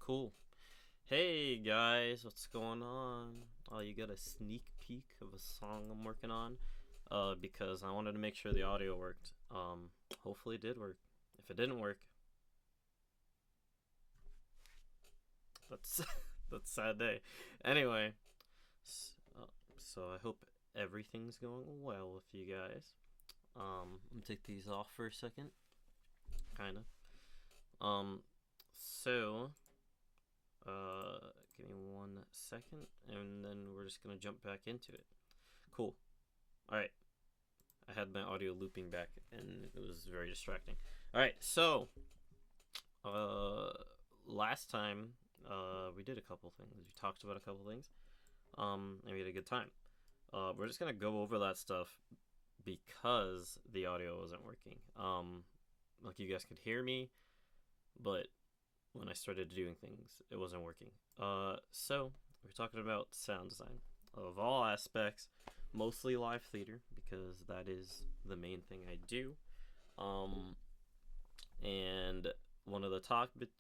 Cool. Hey guys, what's going on? Oh, you got a sneak peek of a song I'm working on. Because I wanted to make sure the audio worked. Hopefully it did work. If it didn't work, that's that's a sad day. Anyway, so I hope everything's going well with you guys. Let me take these off for a second. Kinda. Um, so give me 1 second, and then we're just gonna jump back into it. Cool. All right. I had my audio looping back, and it was very distracting. All right. So, uh, last time, we did a couple things. We talked about a couple things. And we had a good time. We're just gonna go over that stuff because the audio wasn't working. Like you guys could hear me, but when I started doing things, it wasn't working. So we're talking about sound design of all aspects, mostly live theater because that is the main thing I do. And one of the topics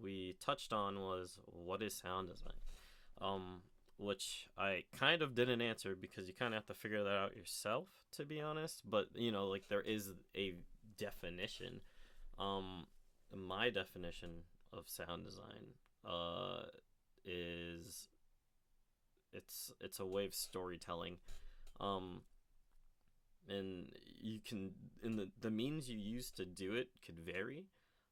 we touched on was what is sound design, which I kind of didn't answer because you kind of have to figure that out yourself, to be honest. But like there is a definition. My definition of sound design is it's a way of storytelling, and you can in the means you use to do it could vary,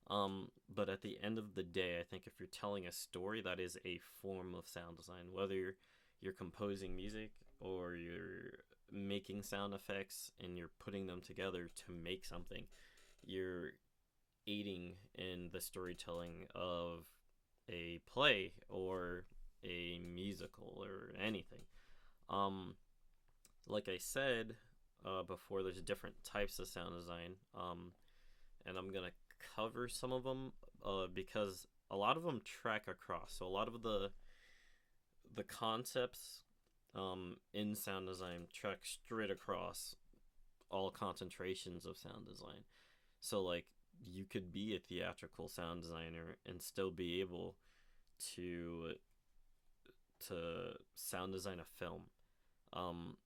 but at the end of the day, I think if you're telling a story, that is a form of sound design, whether you're composing music or you're making sound effects and you're putting them together to make something. You're aiding in the storytelling of a play or a musical or anything. Like I said before, there's different types of sound design, and I'm gonna cover some of them because a lot of them track across. So a lot of the concepts in sound design track straight across all concentrations of sound design. So like you could be a theatrical sound designer and still be able to sound design a film. Um,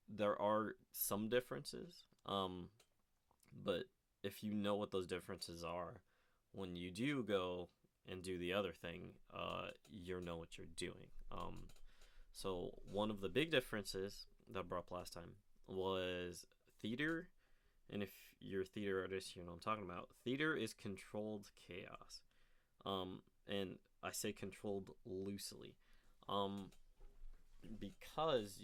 there are some differences, but if you know what those differences are, when you do go and do the other thing, you know what you're doing. So one of the big differences that I brought up last time was theater. And if you're a theater artist, you know what I'm talking about. Theater is controlled chaos. And I say controlled loosely. Because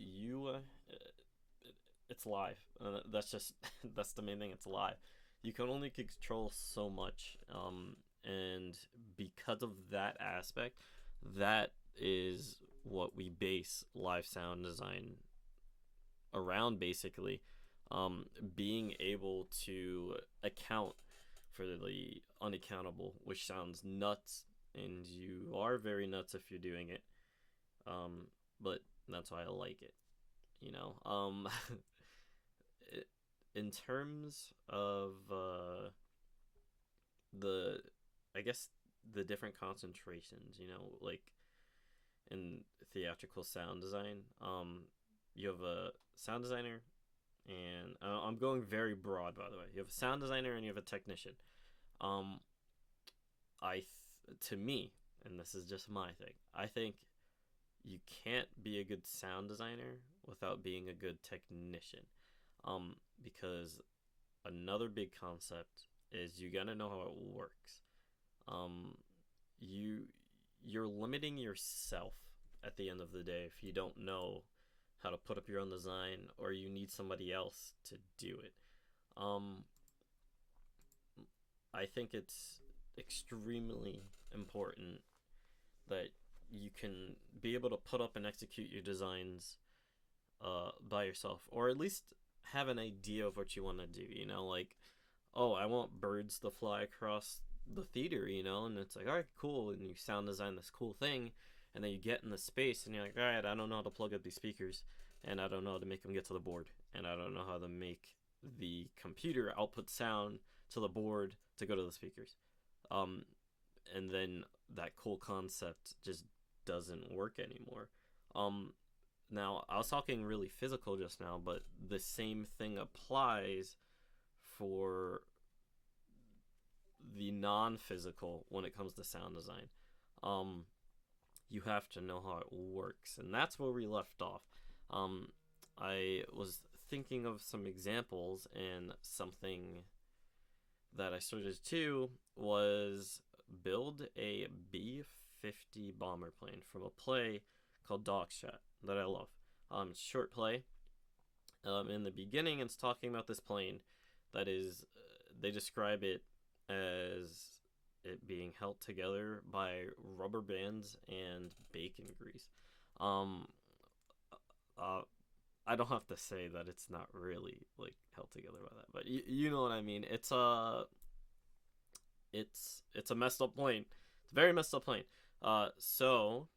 it's live. That's just, that's the main thing, it's live. You can only control so much. And because of that aspect, that is what we base live sound design around, basically. Being able to account for the unaccountable, which sounds nuts, and you are very nuts if you're doing it. But that's why I like it, you know. In terms of the, I guess the different concentrations, like in theatrical sound design, you have a sound designer, and I'm going very broad, by the way. You have a sound designer and you have a technician. Um, to me, and this is just my thing, I think you can't be a good sound designer without being a good technician. Because another big concept is you gotta know how it works. Um, you you're limiting yourself at the end of the day if you don't know how to put up your own design or you need somebody else to do it. Um, I think it's extremely important that you can be able to put up and execute your designs by yourself, or at least have an idea of what you want to do. Like, oh, I want birds to fly across the theater, and it's like, all right, cool, and you sound design this cool thing, and then you get in the space, and you're like, all right, I don't know how to plug up these speakers, and I don't know how to make them get to the board, and I don't know how to make the computer output sound to the board to go to the speakers. And then that cool concept just doesn't work anymore. Um, Now I was talking really physical just now, but the same thing applies for the non-physical when it comes to sound design. Um, you have to know how it works, and that's where we left off. Um, I was thinking of some examples, and something that I started to was build a B-50 bomber plane from a play called Dog Shot that I love. It's short play. In the beginning, it's talking about this plane that is, they describe it as it being held together by rubber bands and bacon grease. Um, uh, I don't have to say that it's not really like held together by that, but you know what I mean. It's a messed up plane. It's a very messed up plane. So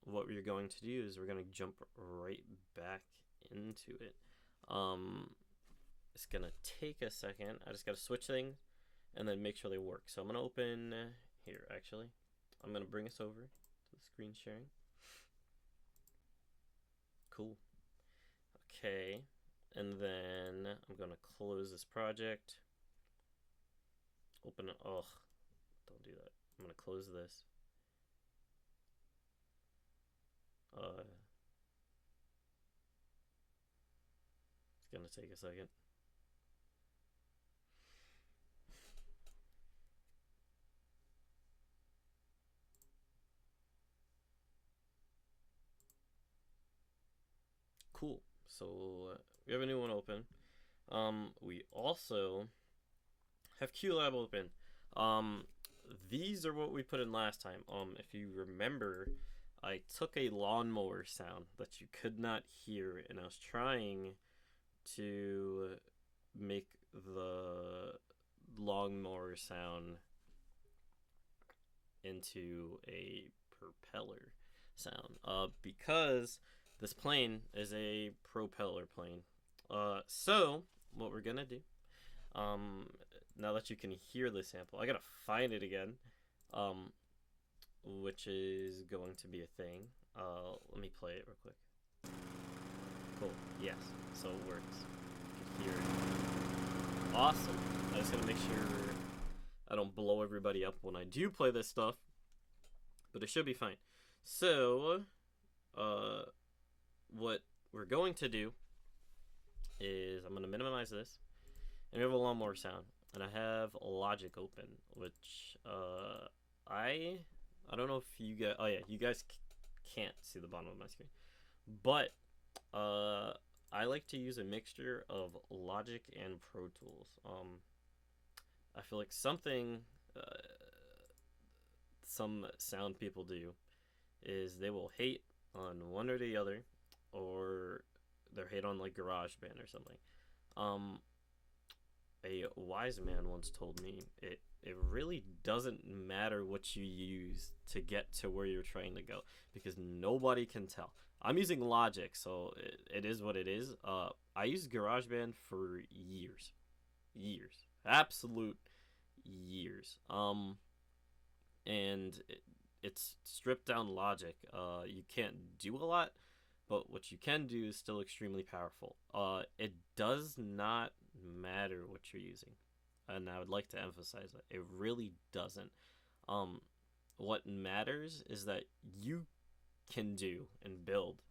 what we're going to do is we're going to jump right back into it. It's going to take a second. I just got to switch things and then make sure they work. So I'm going to open here, actually. I'm going to bring us over to the screen sharing. Cool. Okay. And then I'm going to close this project. Open it. Oh, don't do that. I'm going to close this. It's going to take a second. Cool. So we have a new one open. We also have QLab open. These are what we put in last time. If you remember, I took a lawnmower sound that you could not hear, and I was trying to make the lawnmower sound into a propeller sound. Because this plane is a propeller plane. So what we're gonna do, now that you can hear the sample, I gotta find it again, which is going to be a thing. Let me play it real quick. Cool. Yes. So it works. You can hear it. Awesome. I just gotta make sure I don't blow everybody up when I do play this stuff, but it should be fine. So, what we're going to do is I'm going to minimize this, and we have a lawnmower sound, and I have Logic open, which I don't know if you guys, oh yeah, you guys can't see the bottom of my screen, but I like to use a mixture of Logic and Pro Tools. I feel like something some sound people do is they will hate on one or the other, or they'll hate on like GarageBand or something. A wise man once told me it really doesn't matter what you use to get to where you're trying to go, because nobody can tell. I'm using Logic, so it is what it is. I used GarageBand for years, absolute years. And it's stripped down Logic. You can't do a lot, but what you can do is still extremely powerful. It does not matter what you're using, and I would like to emphasize that it really doesn't. What matters is that you can do and build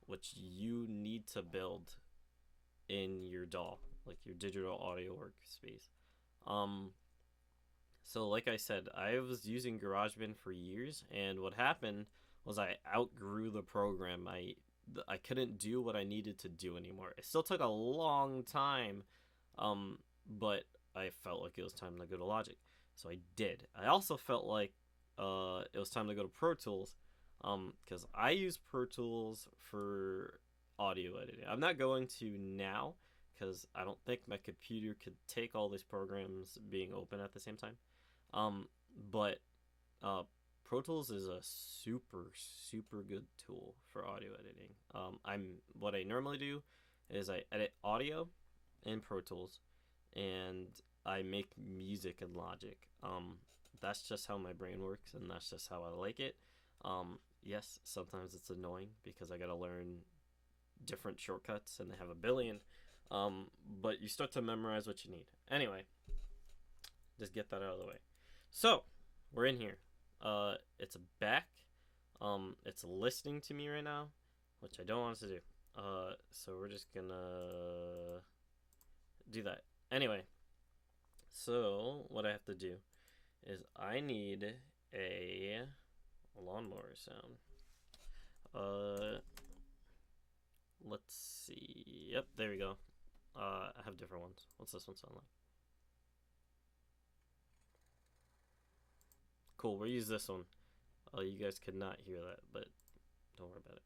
what you need to build in your DAW, like your digital audio workspace. So like I said, I was using GarageBand for years, and what happened was I outgrew the program. I couldn't do what I needed to do anymore. It still took a long time, but I felt like it was time to go to Logic, so I did. I also felt like it was time to go to Pro Tools, because I use Pro Tools for audio editing. I'm not going to now, because I don't think my computer could take all these programs being open at the same time. But Pro Tools is a super good tool for audio editing. What I normally do is I edit audio in Pro Tools, and I make music in Logic. that's just how my brain works, and that's just how I like it. Yes, sometimes it's annoying because I gotta learn different shortcuts, and they have a billion. But you start to memorize what you need. Anyway, just get that out of the way. So, we're in here. It's back. It's listening to me right now, which I don't want it to do. So we're just gonna do that. Anyway, so what I have to do is I need a lawnmower sound. Let's see. Yep, there we go. I have different ones. What's this one sound like? Cool, we'll use this one. You guys could not hear that, but don't worry about it.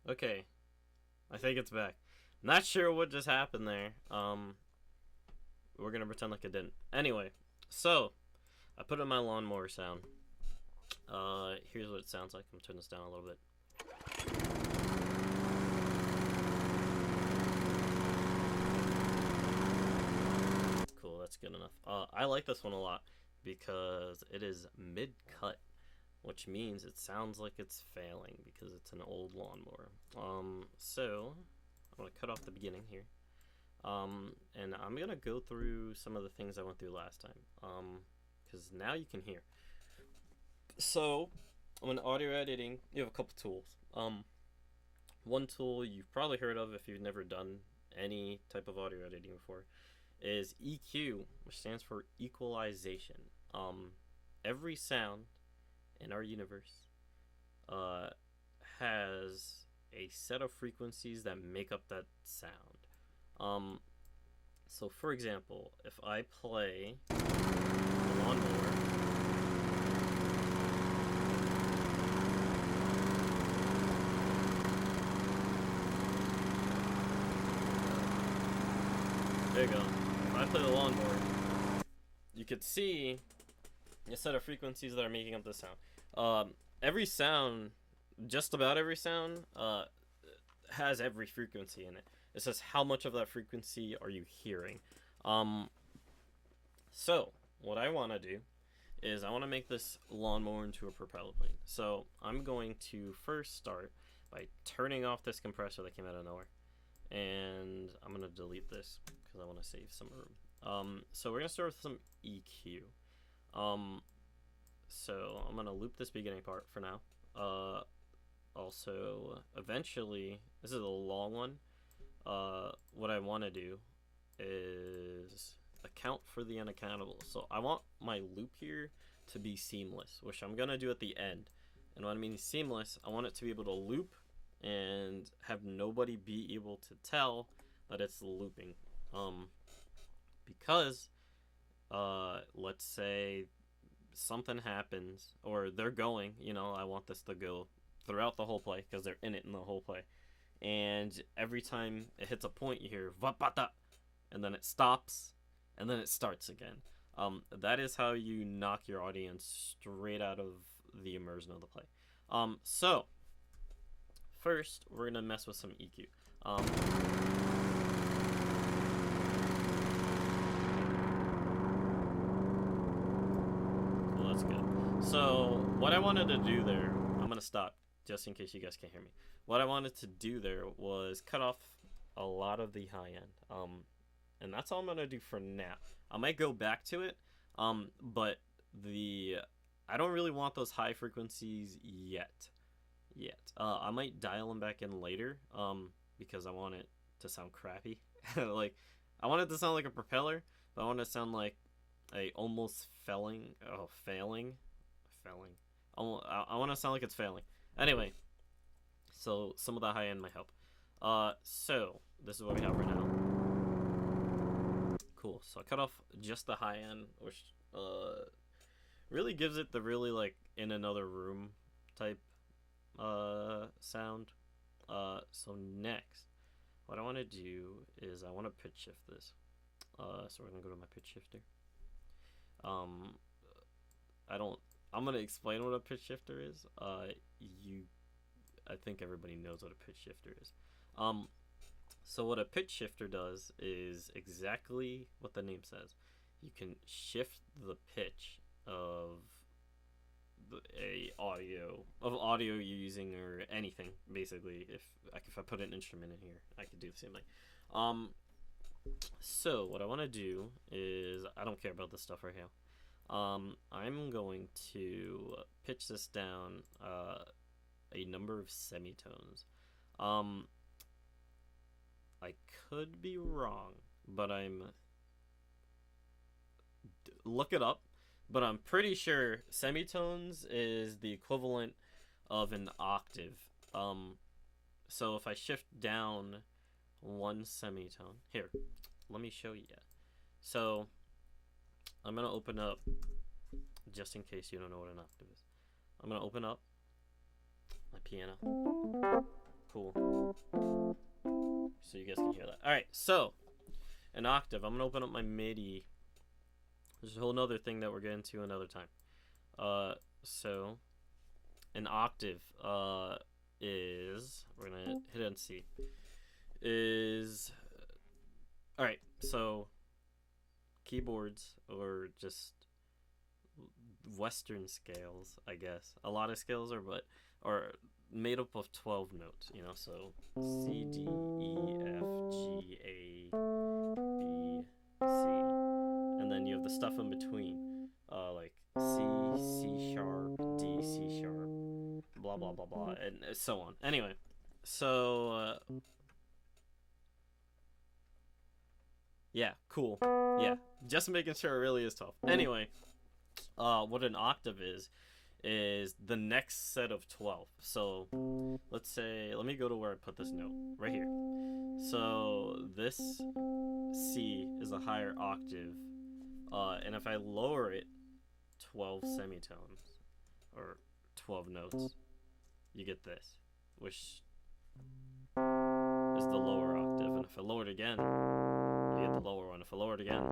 Okay, I think it's back. Not sure what just happened there. We're gonna pretend like it didn't. Anyway, so I put in my lawnmower sound. Here's what it sounds like. I'm gonna turn this down a little bit. Cool, that's good enough. I like this one a lot because it is mid-cut, which means it sounds like it's failing because it's an old lawnmower. So I'm gonna cut off the beginning here. And I'm gonna go through some of the things I went through last time. Because now you can hear. So, when audio editing, you have a couple tools. One tool you've probably heard of if you've never done any type of audio editing before is EQ, which stands for equalization. Every sound in our universe has a set of frequencies that make up that sound. So for example, if I play the lawnmower, there you go. If I play the lawnmower, you could see a set of frequencies that are making up the sound. Every sound, just about every sound, has every frequency in it. It says how much of that frequency are you hearing. So what I want to do is I want to make this lawnmower into a propeller plane. So I'm going to first start by turning off this compressor that came out of nowhere, and I'm going to delete this because I want to save some room. So we're going to start with some EQ. So I'm going to loop this beginning part for now. also, eventually, this is a long one. What I want to do is account for the unaccountable. So I want my loop here to be seamless, which I'm gonna do at the end. And when I mean seamless, I want it to be able to loop and have nobody be able to tell that it's looping. Because let's say something happens, or they're going, I want this to go throughout the whole play because they're in it in the whole play. And every time it hits a point, you hear vapata, and then it stops, and then it starts again. That is how you knock your audience straight out of the immersion of the play. So first, we're gonna mess with some EQ. Well, that's good. So what I wanted to do there, I'm gonna stop just in case you guys can't hear me. What I wanted to do there was cut off a lot of the high end. And that's all I'm gonna do for now. I might go back to it, but I don't really want those high frequencies yet. I might dial them back in later, because I want it to sound crappy. Like, I want it to sound like a propeller, but I want it to sound like a almost failing. I want to sound like it's failing. Anyway, so some of the high end might help. So this is what we have right now. Cool. So I cut off just the high end, which really gives it the really like in another room type sound. So next, what I want to do is I want to pitch shift this. So we're gonna go to my pitch shifter. I'm gonna explain what a pitch shifter is. I think everybody knows what a pitch shifter is. So what a pitch shifter does is exactly what the name says. You can shift the pitch of audio you're using, or anything basically. If I put an instrument in here, I could do the same thing. So what I want to do is, I don't care about this stuff right here. I'm going to pitch this down a number of semitones. I could be wrong, but look it up, but I'm pretty sure semitones is the equivalent of an octave. So if I shift down one semitone, here, let me show you. So I'm gonna open up, just in case you don't know what an octave is. I'm gonna open up my piano. Cool. So you guys can hear that. Alright, so an octave. I'm gonna open up my MIDI. There's a whole nother thing that we're getting to another time. So an octave is, we're gonna hit on C, is, alright, so keyboards, or just Western scales, I guess. A lot of scales are made up of 12 notes, so C, D, E, F, G, A, B, C. And then you have the stuff in between, like C, C sharp, D, C sharp, blah, blah, blah, blah, and so on. Anyway, so, yeah, cool. Yeah, just making sure it really is 12. Anyway, what an octave is the next set of 12. So let's say, let me go to where I put this note right here. So this C is a higher octave, and if I lower it 12 semitones, or 12 notes, you get this, which is the lower octave. And if I lower it again, you get the lower one. If I lower it again,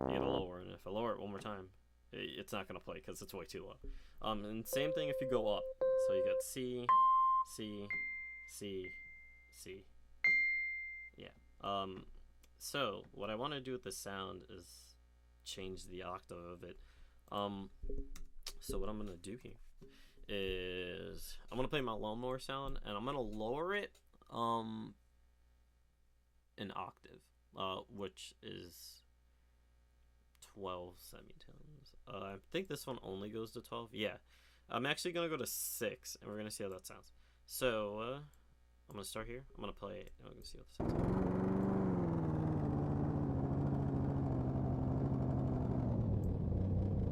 you get a lower one. And if I lower it one more time, it's not gonna play because it's way too low. And same thing if you go up. So you got C, C, C, C. Yeah. So what I want to do with the sound is change the octave of it. So what I'm gonna do here is I'm gonna play my lawnmower sound, and I'm gonna lower it an octave, which is 12 semitones. I think this one only goes to 12. Yeah, I'm actually gonna go to 6, and we're gonna see how that sounds. So, I'm gonna start here. I'm gonna play. I'm gonna see what this sounds like.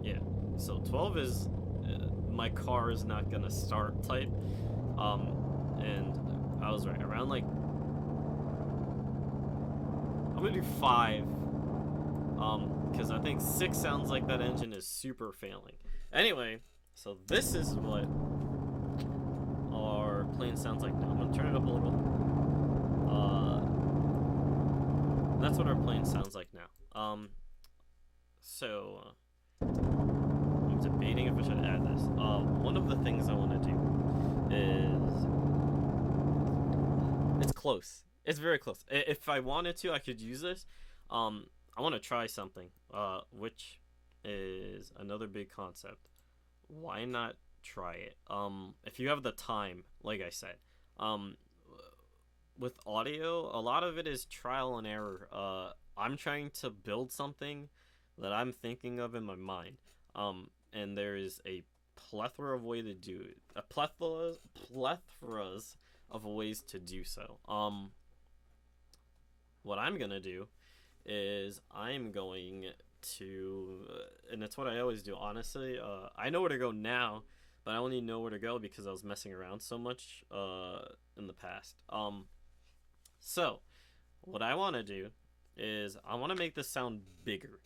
Yeah. So 12 is my car is not gonna start type. And I was right. Around like I'm gonna do 5. Because I think 6 sounds like that engine is super failing. Anyway, so this is what our plane sounds like now. I'm gonna turn it up a little. That's what our plane sounds like now. So I'm debating if I should add this. One of the things I want to do is it's close. It's very close. If I wanted to, I could use this. I want to try something, which is another big concept. Why not try it? If you have the time, like I said, with audio, a lot of it is trial and error. I'm trying to build something that I'm thinking of in my mind, and there is a plethora of ways to do it. Plethoras of ways to do so. What I'm gonna do is I'm going to, and it's what I always do, honestly. I know where to go now, but I only know where to go because I was messing around so much in the past. So what I want to do is I want to make this sound bigger.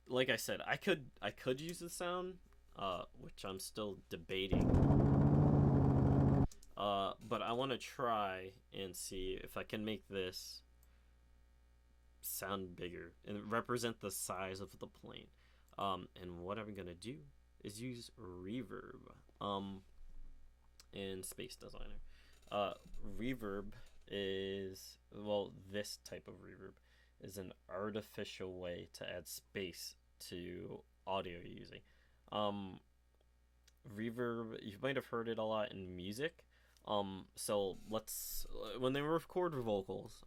Like I said, I could use the sound, which I'm still debating. But I want to try and see if I can make this sound bigger and represent the size of the plane. And what I'm gonna do is use reverb in Space Designer. Reverb is, well, this type of reverb is an artificial way to add space to audio you're using. Reverb, you might have heard it a lot in music. So when they record vocals,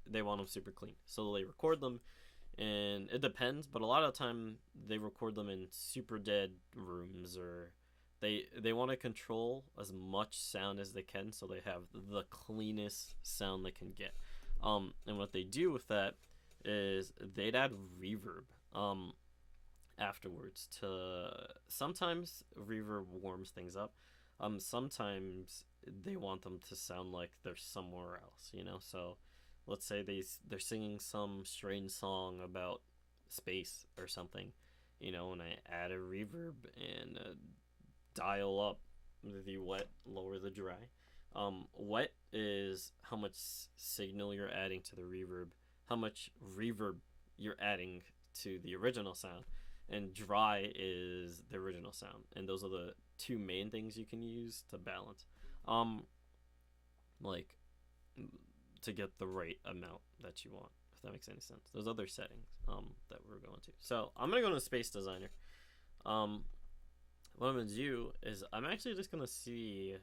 they want them super clean. So they record them, and it depends, but a lot of the time they record them in super dead rooms, or they want to control as much sound as they can so they have the cleanest sound they can get. And what they do with that is they'd add reverb afterwards to, sometimes reverb warms things up. Sometimes they want them to sound like they're somewhere else, so let's say they're singing some strange song about space or something, and I add a reverb and dial up the wet, lower the dry. Wet is how much signal you're adding to the reverb, how much reverb you're adding to the original sound, and dry is the original sound. And those are the two main things you can use to balance, like to get the right amount that you want, if that makes any sense. There's other settings that we're going to. So I'm gonna go to Space Designer. What I'm gonna do is I'm actually just gonna see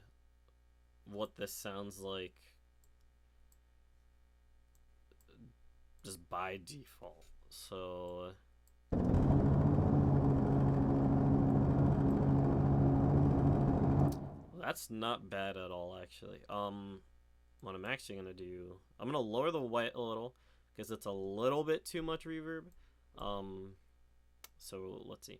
what this sounds like just by default. So that's not bad at all, actually. What I'm actually gonna do, I'm gonna lower the white a little because it's a little bit too much reverb. So let's see.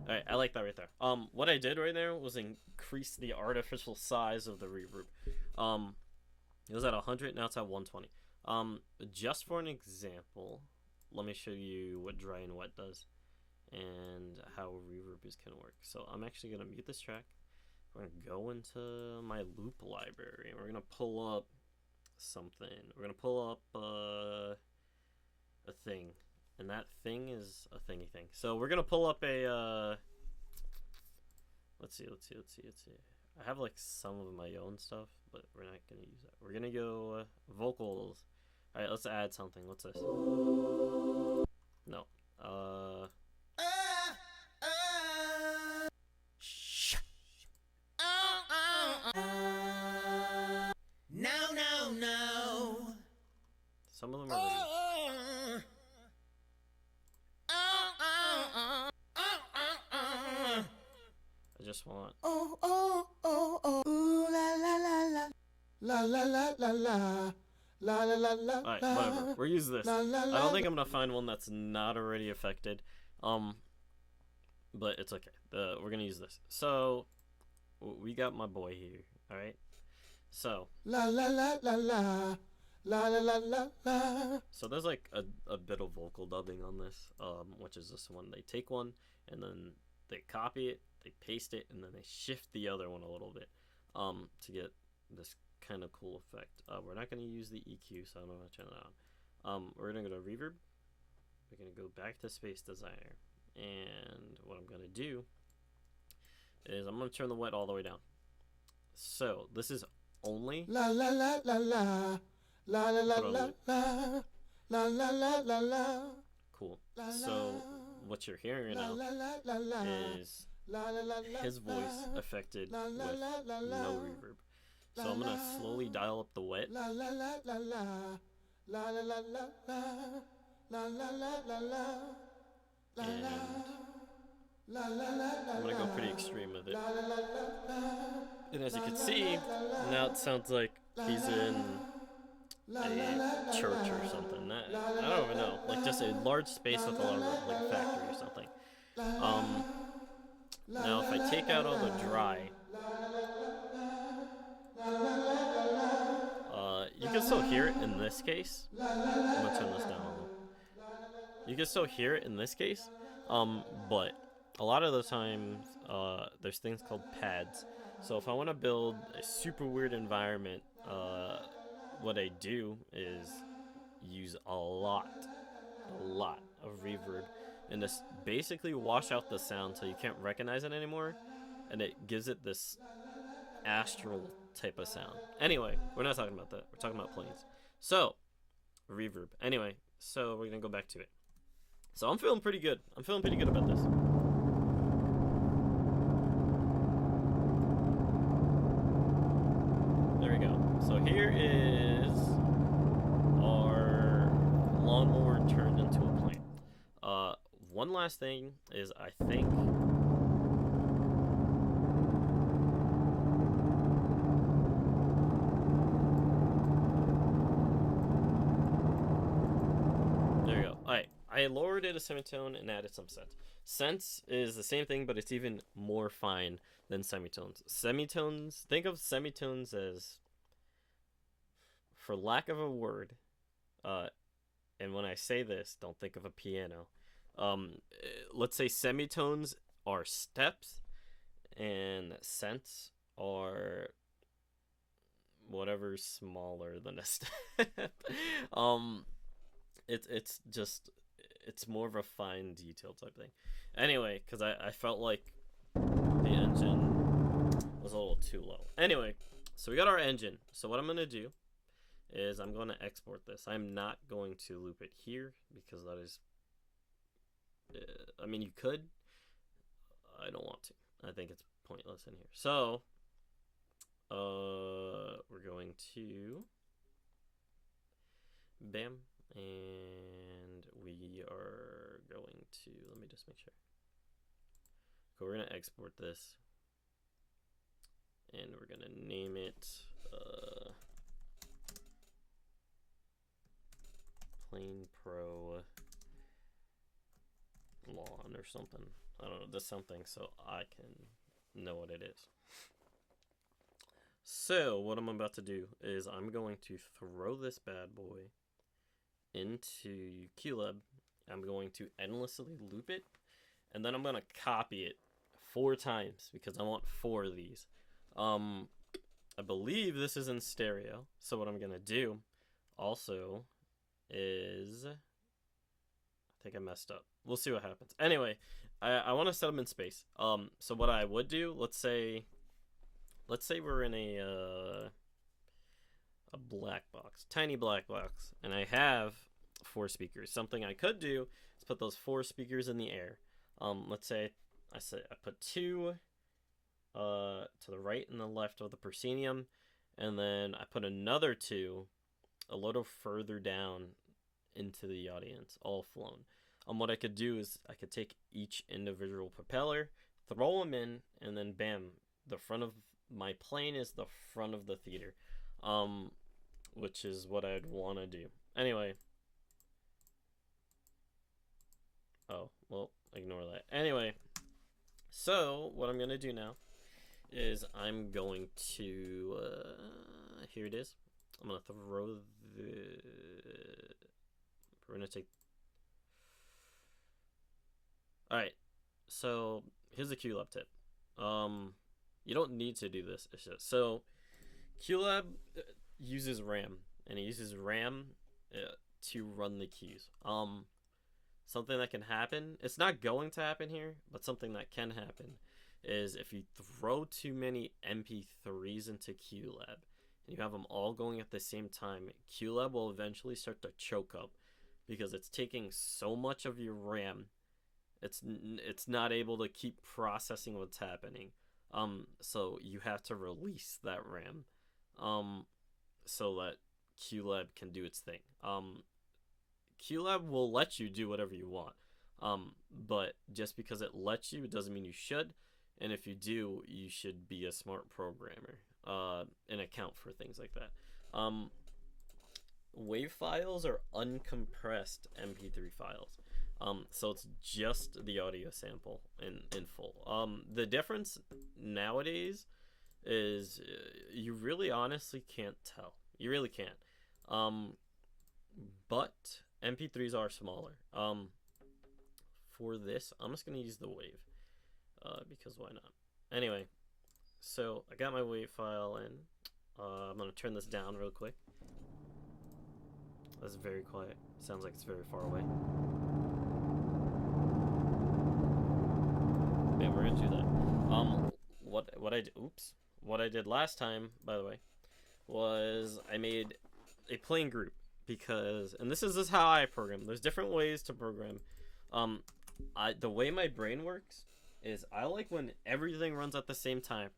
Alright, I like that right there. What I did right there was increase the artificial size of the reverb. It was at 100, now it's at 120. Just for an example, let me show you what dry and wet does and how reverb is gonna work. So I'm actually gonna mute this track. We're gonna go into my loop library. We're gonna pull up something. We're gonna pull up a thing, and that thing is a thingy thing. So we're gonna pull up a let's see. I have like some of my own stuff, but we're not gonna use that. We're gonna go vocals. All right, let's add something. What's this? No. No. just want. Oh, oh, oh, oh, ooh, la, la, la, la, la, la, la, la. La la la la. Alright, whatever. We're using this. La, la, I la, don't think I'm gonna find one that's not already affected. But it's okay. We're gonna use this. So we got my boy here. Alright. So la la la la la. La la la la la. So there's like a bit of vocal dubbing on this, which is this one. They take one and then they copy it, they paste it, and then they shift the other one a little bit, to get this kind of cool effect. We're not going to use the EQ, so I'm not going to turn that on. We're going to go to reverb. We're going to go back to Space Designer, and what I'm going to do is I'm going to turn the wet all the way down. So this is only la la la la la la la la la la la la la la. Cool. So what you're hearing right now is his voice affected with no reverb. So I'm gonna slowly dial up the wet. And I'm gonna go pretty extreme with it. And as you can see, now it sounds like he's in a church or something. I don't even know. Like just a large space with a lot of room, like a factory or something. Now if I take out all the dry, you can still hear it in this case. I'm gonna turn this down a little. You can still hear it in this case, but a lot of the times there's things called pads. So if I want to build a super weird environment, what I do is use a lot of reverb and just basically wash out the sound so you can't recognize it anymore, and it gives it this astral type of sound. Anyway, we're not talking about that. We're talking about planes. So, reverb. Anyway, so we're gonna go back to it. So I'm feeling pretty good. I'm feeling pretty good about this. There we go. So here is our lawnmower turned into a plane. One last thing is I think I lowered it a semitone and added some sense. Sense is the same thing, but it's even more fine than semitones. Semitones, think of semitones as, for lack of a word, and when I say this, don't think of a piano. Let's say semitones are steps, and sense are whatever's smaller than a step. It's more of a fine detail type thing. Anyway, because I felt like the engine was a little too low. Anyway, so we got our engine. So what I'm going to do is I'm going to export this. I'm not going to loop it here because that is... I mean, you could. I don't want to. I think it's pointless in here. So, we're going to... Bam. And we are going to, let me just make sure. So we're going to export this. And we're going to name it Plane Pro Lawn or something. I don't know, just something so I can know what it is. So what I'm about to do is I'm going to throw this bad boy into QLab. I'm going to endlessly loop it, and then I'm going to copy it 4 times because I want 4 of these. I believe this is in stereo, so what I'm going to do also is... I think I messed up. We'll see what happens. Anyway, I want to set them in space. So what I would do, let's say we're in a black box, tiny black box, and I have 4 speakers. Something I could do is put those 4 speakers in the air. Let's say I put 2 to the right and the left of the proscenium, and then I put another 2 a little further down into the audience, all flown. What I could do is I could take each individual propeller, throw them in, and then bam, the front of my plane is the front of the theater, which is what I'd want to do. Anyway. Oh, well, ignore that. Anyway, so what I'm going to do now is I'm going to, here it is. I'm going to throw we're going to take, alright, so here's the QLab tip. You don't need to do this. It's just, so QLab uses RAM, and it uses RAM to run the queues. Something that can happen, it's not going to happen here, but something that can happen is if you throw too many MP3s into QLab and you have them all going at the same time, QLab will eventually start to choke up because it's taking so much of your RAM. It's not able to keep processing what's happening. So you have to release that RAM so that QLab can do its thing. QLab will let you do whatever you want, but just because it lets you, it doesn't mean you should. And if you do, you should be a smart programmer and account for things like that. Wave files are uncompressed MP3 files, so it's just the audio sample in full. The difference nowadays is you really honestly can't tell. You really can't. But MP3s are smaller. For this, I'm just gonna use the wave, because why not? Anyway, so I got my wave file in. I'm gonna turn this down real quick. That's very quiet. Sounds like it's very far away. Man, we're gonna do that. What I did last time, by the way, was I made a playing group. Because, and this is how I program. There's different ways to program. The way my brain works is I like when everything runs at the same time.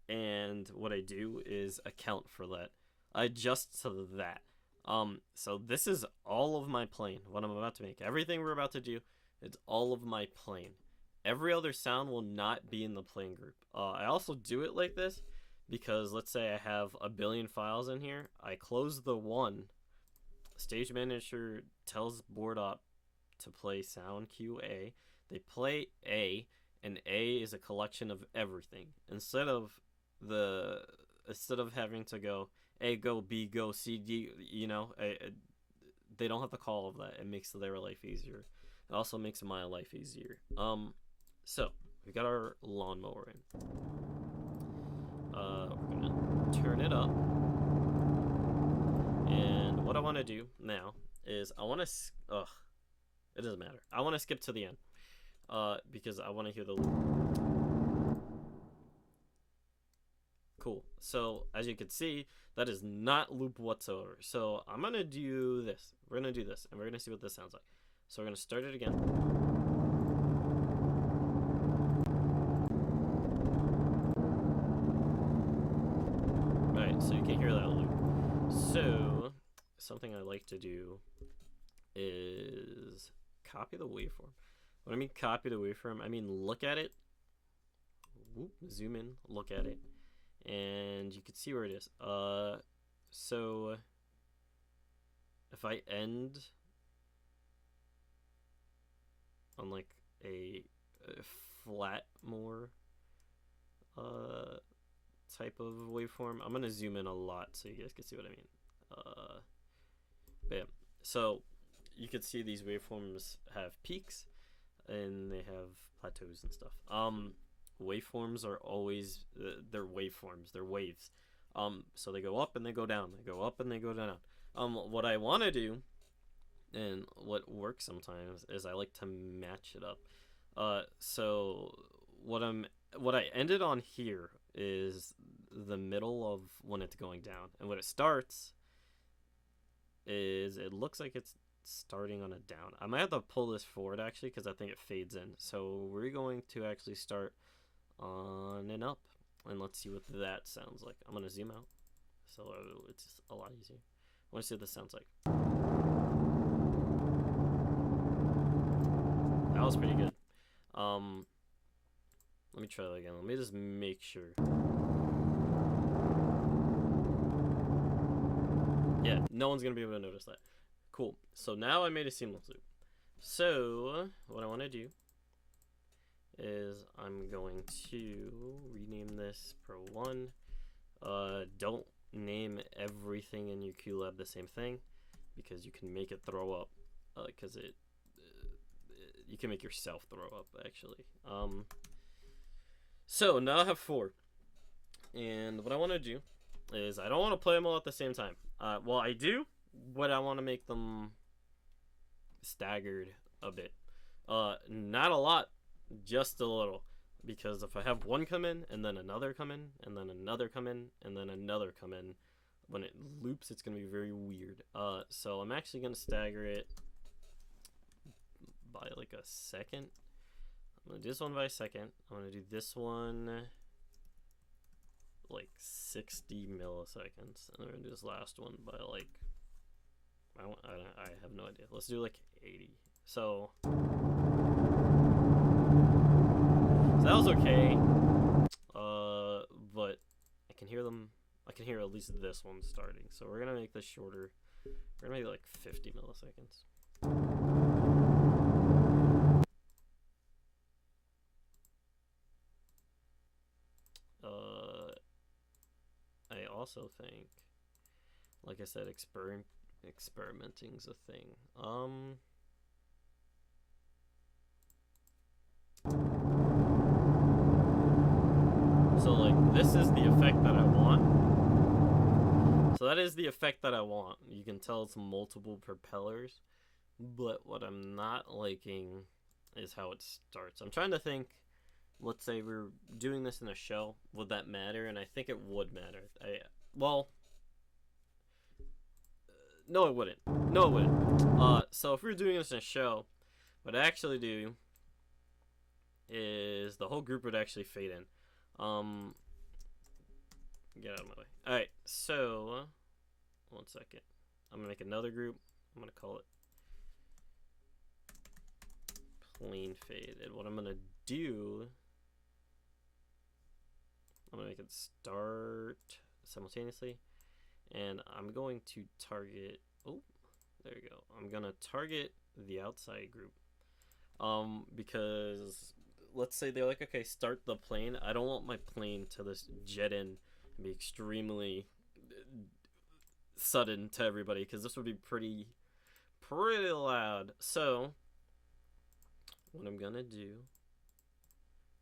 And what I do is account for that. I adjust to that. So this is all of my plane, what I'm about to make. Everything we're about to do, it's all of my plane. Every other sound will not be in the playing group. I also do it like this because let's say I have a billion files in here. I close the one. Stage manager tells board op to play sound cue A. They play A, and A is a collection of everything. Instead of having to go A, go B, go C, D, they don't have to call all of that. It makes their life easier. It also makes my life easier. So we got our lawnmower in. We're gonna turn it up, and what I want to do now is I want to it doesn't matter. I want to skip to the end because I want to hear the loop. Cool. So as you can see, that is not loop whatsoever. So I'm gonna do this. We're gonna do this, and we're gonna see what this sounds like. So we're gonna start it again. Right, so you can hear that loop. So something I like to do is copy the waveform. When I mean copy the waveform, I mean look at it. Whoop, zoom in, look at it, and you can see where it is. So if I end on like a flat more type of waveform, I'm gonna zoom in a lot so you guys can see what I mean. Bam. So you can see these waveforms have peaks and they have plateaus and stuff. Waveforms are always they're waveforms, they're waves. So they go up and they go down, they go up and they go down. What I want to do and what works sometimes is I like to match it up. So what I ended on here is the middle of when it's going down, and when it starts is it looks like it's starting on a down. I might have to pull this forward actually because I think it fades in. So we're going to actually start on and up, and let's see what that sounds like. I'm gonna zoom out so it's a lot easier. I want to see what this sounds like. That was pretty good. Let me try that again. Let me just make sure. Yeah, no one's gonna be able to notice that. Cool. So now I made a seamless loop. So what I want to do is I'm going to rename this Pro1. Don't name everything in your QLab the same thing, because you can make it throw up. Because you can make yourself throw up, actually. So now I have 4, and what I want to do is I don't want to play them all at the same time. Well, I do, but I want to make them staggered a bit. Not a lot, just a little, because if I have one come in and then another come in and then another come in and then another come in, when it loops, it's gonna be very weird. So I'm actually gonna stagger it by like a second. I'm gonna do this one by a second. I'm gonna do this one like 60 milliseconds, and I'm gonna do this last one by like I have no idea. Let's do like 80. So that was okay. But I can hear them. I can hear at least this one starting. So we're gonna make this shorter. We're gonna make it like 50 milliseconds. I also think, like I said, experimenting's a thing. So like this is the effect that I want. So that is the effect that I want. You can tell it's multiple propellers, but what I'm not liking is how it starts. I'm trying to think. Let's say we're doing this in a show. Would that matter? And I think it would matter. Well, no, it wouldn't. No, it wouldn't. So if we were doing this in a show, what I actually do is the whole group would actually fade in. Get out of my way. Alright, so 1 second. I'm gonna make another group. I'm gonna call it plain fade. And what I'm gonna do, I'm gonna make it start simultaneously, and I'm going to target, oh, there you go. I'm gonna target the outside group, because let's say they're like, okay, start the plane. I don't want my plane to just jet in and be extremely sudden to everybody, because this would be pretty loud. So what I'm gonna do,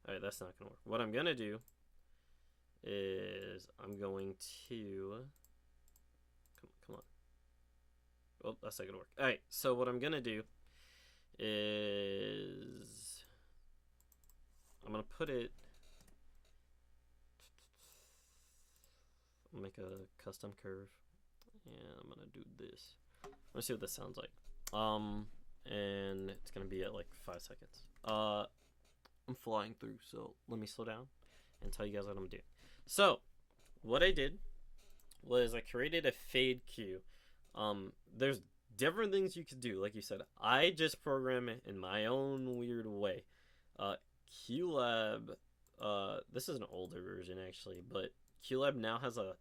alright, that's not gonna work. What I'm gonna do is I'm going to come on. Oh, that's not gonna work. Alright, so what I'm gonna do is I'm gonna put it, I'll make a custom curve, and I'm gonna do this. Let's see what this sounds like. And it's gonna be at like 5 seconds. I'm flying through, so let me slow down and tell you guys what I'm doing. So what I did was I created a fade cue. There's different things you could do. Like you said, I just program it in my own weird way. QLab, this is an older version actually, but QLab now has a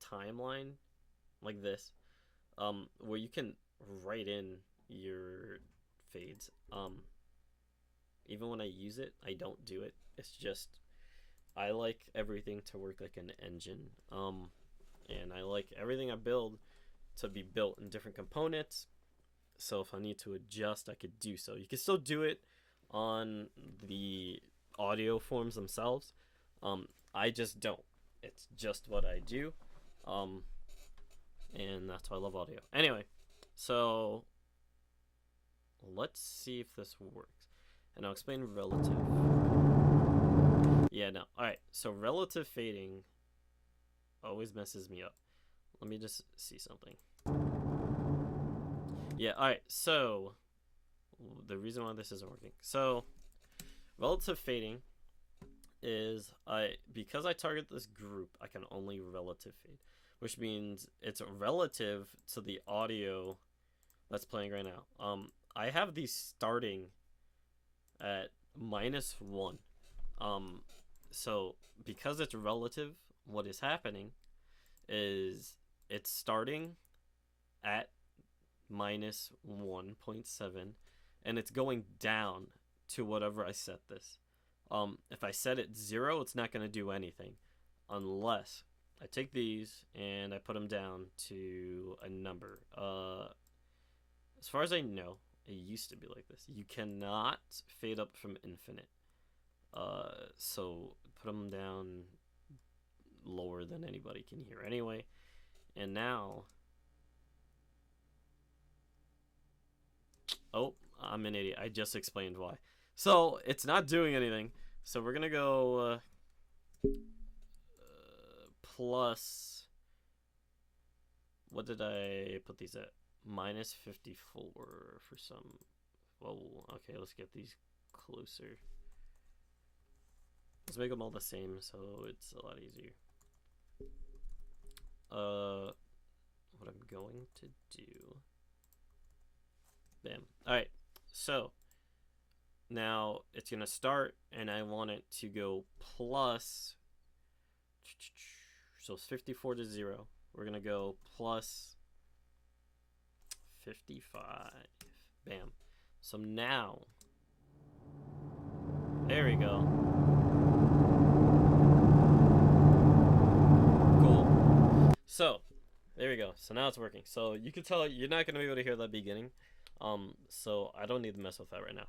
timeline like this, where you can write in your fades. Even when I use it, I don't do it. It's just I like everything to work like an engine, and I like everything I build to be built in different components, so if I need to adjust, I could do so. You can still do it on the audio forms themselves. I just don't. It's just what I do, and that's why I love audio. Anyway, so let's see if this works, and I'll explain relative. Yeah, no. Alright, so relative fading always messes me up. Let me just see something. Yeah, alright, so the reason why this isn't working. So relative fading is because I target this group, I can only relative fade, which means it's relative to the audio that's playing right now. I have these starting at -1. Um, so because it's relative, what is happening is it's starting at minus 1.7 and it's going down to whatever I set this. If I set it 0, it's not going to do anything unless I take these and I put them down to a number. As far as I know, it used to be like this. You cannot fade up from infinite. So put them down lower than anybody can hear anyway. And now, oh, I'm an idiot. I just explained why. So it's not doing anything. So we're gonna go plus. What did I put these at? Minus 54 for some. Whoa. Okay, let's get these closer. Let's make them all the same so it's a lot easier. What I'm going to do. Bam. Alright, so now it's gonna start and I want it to go plus. So it's 54 to 0. We're gonna go plus 55. Bam. So now, there we go. Cool. So there we go. So now it's working. So you can tell you're not gonna be able to hear that beginning. So I don't need to mess with that right now.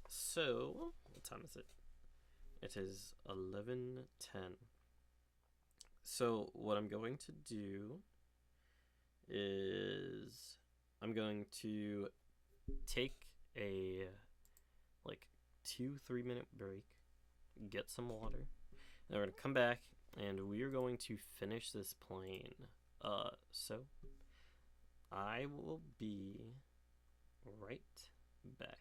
So what time is it? It is 11:10. So what I'm going to do is I'm going to take a like 2-3 minute break, get some water, and we're gonna come back and we are going to finish this plane. So I will be right back.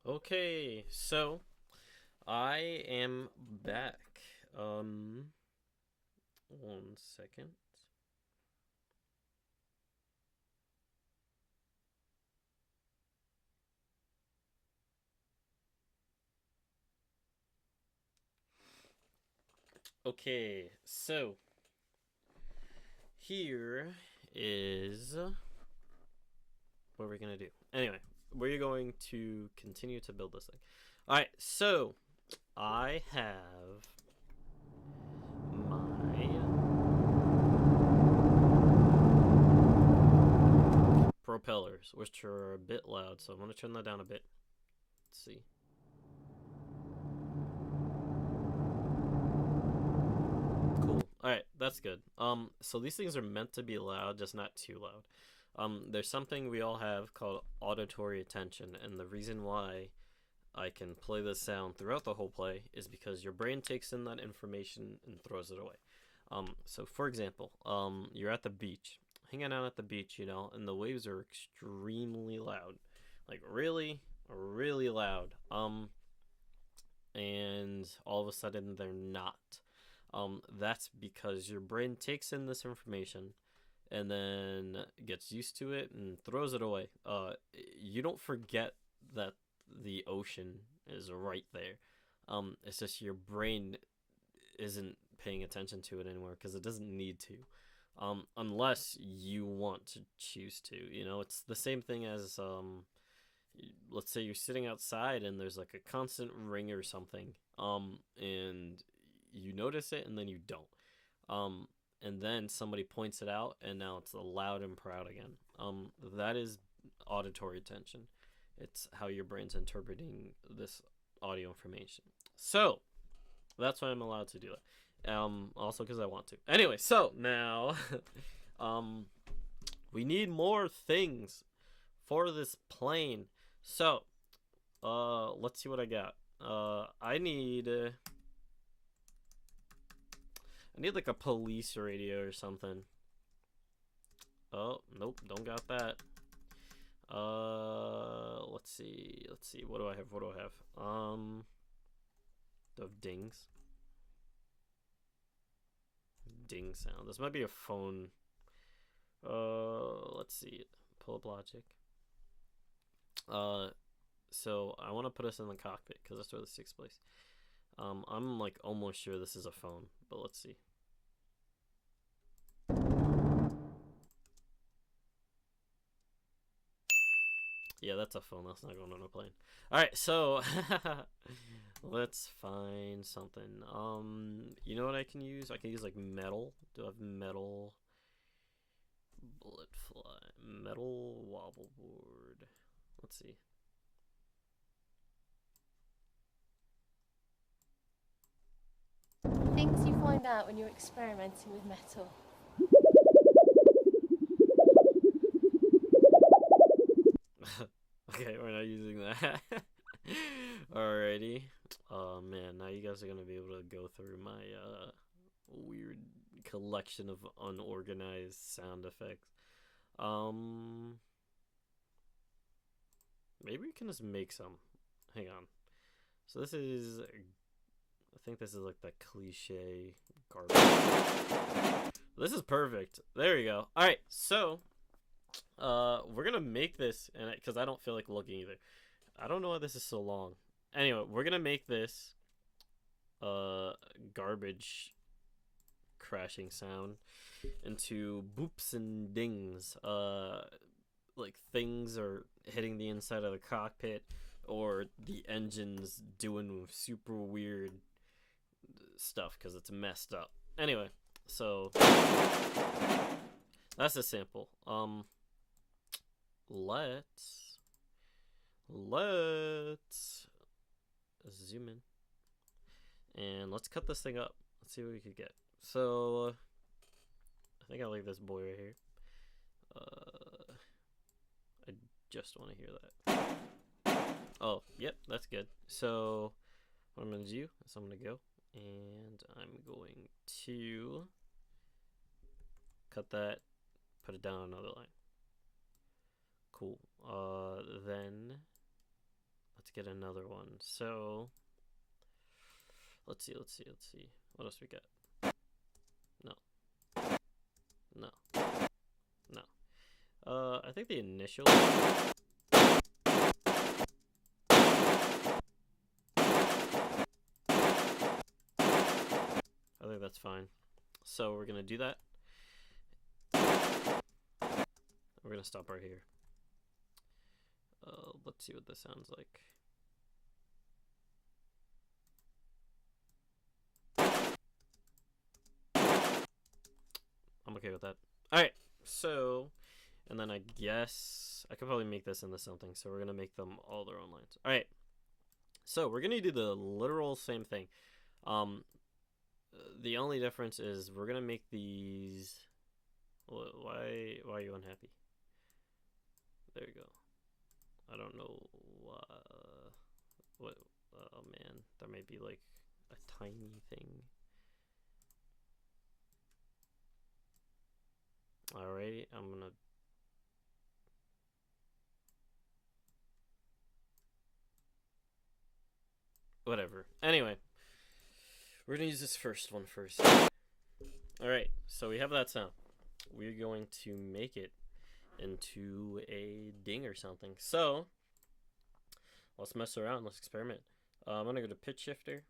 Okay, so I am back. 1 second. Okay, so here is what we're gonna do. Anyway, we're going to continue to build this thing. All right, so I have my propellers, which are a bit loud, so I'm gonna turn that down a bit. Let's see. Cool. All right, that's good. So these things are meant to be loud, just not too loud. There's something we all have called auditory attention, and the reason why I can play this sound throughout the whole play is because your brain takes in that information and throws it away. So for example, you're at the beach, hanging out at the beach, and the waves are extremely loud, like really, really loud. And all of a sudden they're not. That's because your brain takes in this information and then gets used to it and throws it away. You don't forget that the ocean is right there. It's just your brain isn't paying attention to it anymore because it doesn't need to. Unless you want to choose to. It's the same thing as let's say you're sitting outside and there's like a constant ring or something, and you notice it and then you don't, and then somebody points it out and now it's loud and proud again. That is auditory attention. It's how your brain's interpreting this audio information. So that's why I'm allowed to do it. Also because I want to. Anyway, so now we need more things for this plane. So let's see what I got. I need like a police radio or something. Oh, nope, don't got that. Let's see. What do I have? Do I have dings? Ding sound. This might be a phone. Let's see. Pull up Logic. So I want to put us in the cockpit because that's where this takes place. I'm like almost sure this is a phone, but let's see. Yeah, that's a phone. That's not going on a plane. All right, so let's find something. You know what I can use? I can use like metal. Do I have metal? Bullet fly, metal wobble board. Let's see. Things you find out when you're experimenting with metal. Okay, we're not using that. Alrighty. Oh man, now you guys are gonna be able to go through my weird collection of unorganized sound effects. Maybe we can just make some. Hang on. So this is, I think this is like the cliche garbage. This is perfect. There you go. All right, so we're gonna make this, and because I don't feel like looking either. I don't know why this is so long. Anyway, we're gonna make this garbage crashing sound into boops and dings. Like things are hitting the inside of the cockpit, or the engine's doing super weird stuff because it's messed up. Anyway, so that's a sample. Let's zoom in and let's cut this thing up. Let's see what we could get. So I think I like this boy right here. I just want to hear that. Oh, yep, that's good. So what I'm gonna do is I'm gonna go and I'm going to cut that, put it down another line. Cool. Then let's get another one. So let's see. What else we got? No. I think the initial. I think that's fine. So we're gonna do that. We're gonna stop right here. Let's see what this sounds like. I'm okay with that. Alright, so, and then I guess I could probably make this into something, so we're gonna make them all their own lines. Alright, so we're gonna do the literal same thing. The only difference is we're gonna make these. Why are you unhappy? There you go. I don't know what. Oh man, there may be like a tiny thing. Alrighty, I'm gonna. Whatever. Anyway, we're gonna use this first one first. Alright, so we have that sound. We're going to make it into a ding or something. So, let's mess around. Let's experiment. I'm gonna go to pitch shifter.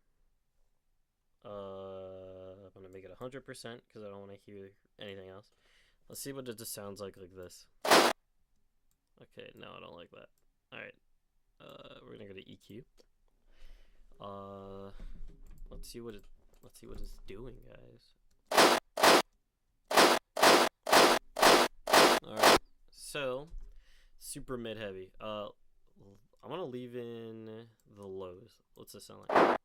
I'm gonna make it 100% because I don't want to hear anything else. Let's see what it just sounds like this. Okay, no, I don't like that. Alright. We're gonna go to EQ. Let's see what it's doing, guys. Alright. So, super mid heavy. I'm gonna leave in the lows. What's this sound like?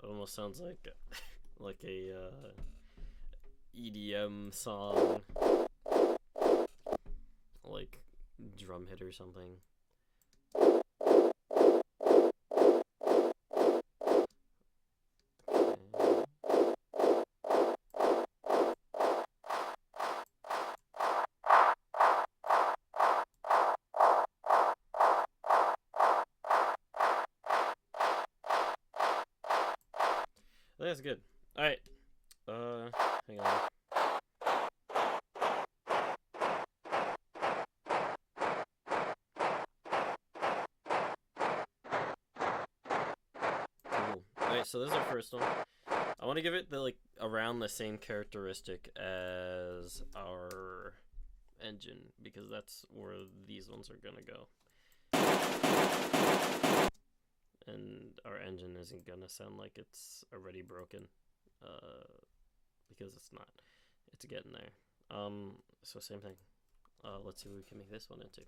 Almost sounds like a EDM song, like drum hit or something. That's good. Alright. Hang on. Cool. Alright, so this is our first one. I want to give it around the same characteristic as our engine, because that's where these ones are gonna go. And our engine isn't gonna sound like it's already broken, because it's not. It's getting there. So same thing. Let's see what we can make this one into.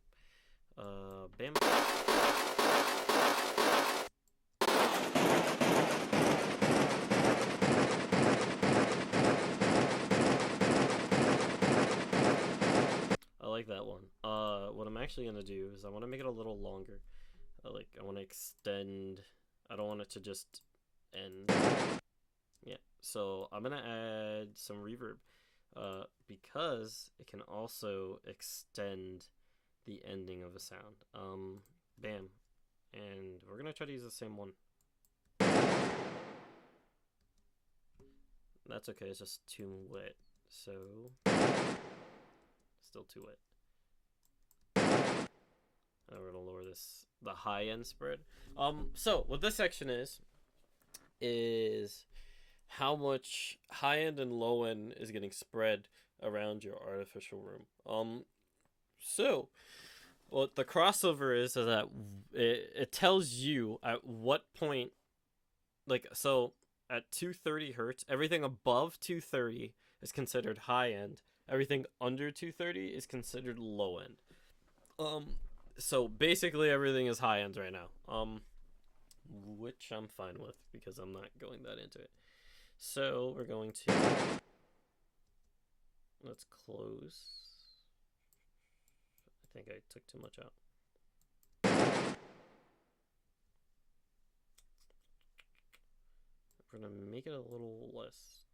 Bam. I like that one. What I'm actually gonna do is I want to make it a little longer. I want to extend. I don't want it to just end. Yeah, so I'm gonna add some reverb, because it can also extend the ending of a sound. Bam, and we're gonna try to use the same one. That's okay. It's just too wet. So still too wet. And we're gonna lower the high end spread. So what this section is how much high end and low end is getting spread around your artificial room. So what the crossover is that it tells you at what point, so at 230 hertz, everything above 230 is considered high end. Everything under 230 is considered low end. So basically everything is high end right now, which I'm fine with because I'm not going that into it. So we're going to Let's close. I think I took too much out. We're gonna make it a little less.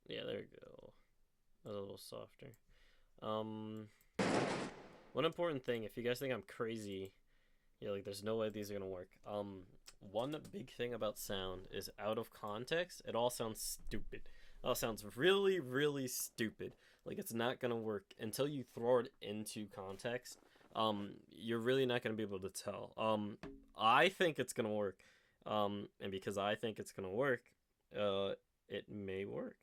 Yeah, there we go. A little softer. One important thing, if you guys think I'm crazy, yeah, like there's no way these are gonna work. One big thing about sound is out of context, it all sounds stupid. It all sounds really, really stupid. Like it's not gonna work until you throw it into context. You're really not gonna be able to tell. I think it's gonna work. And because I think it's gonna work, it may work.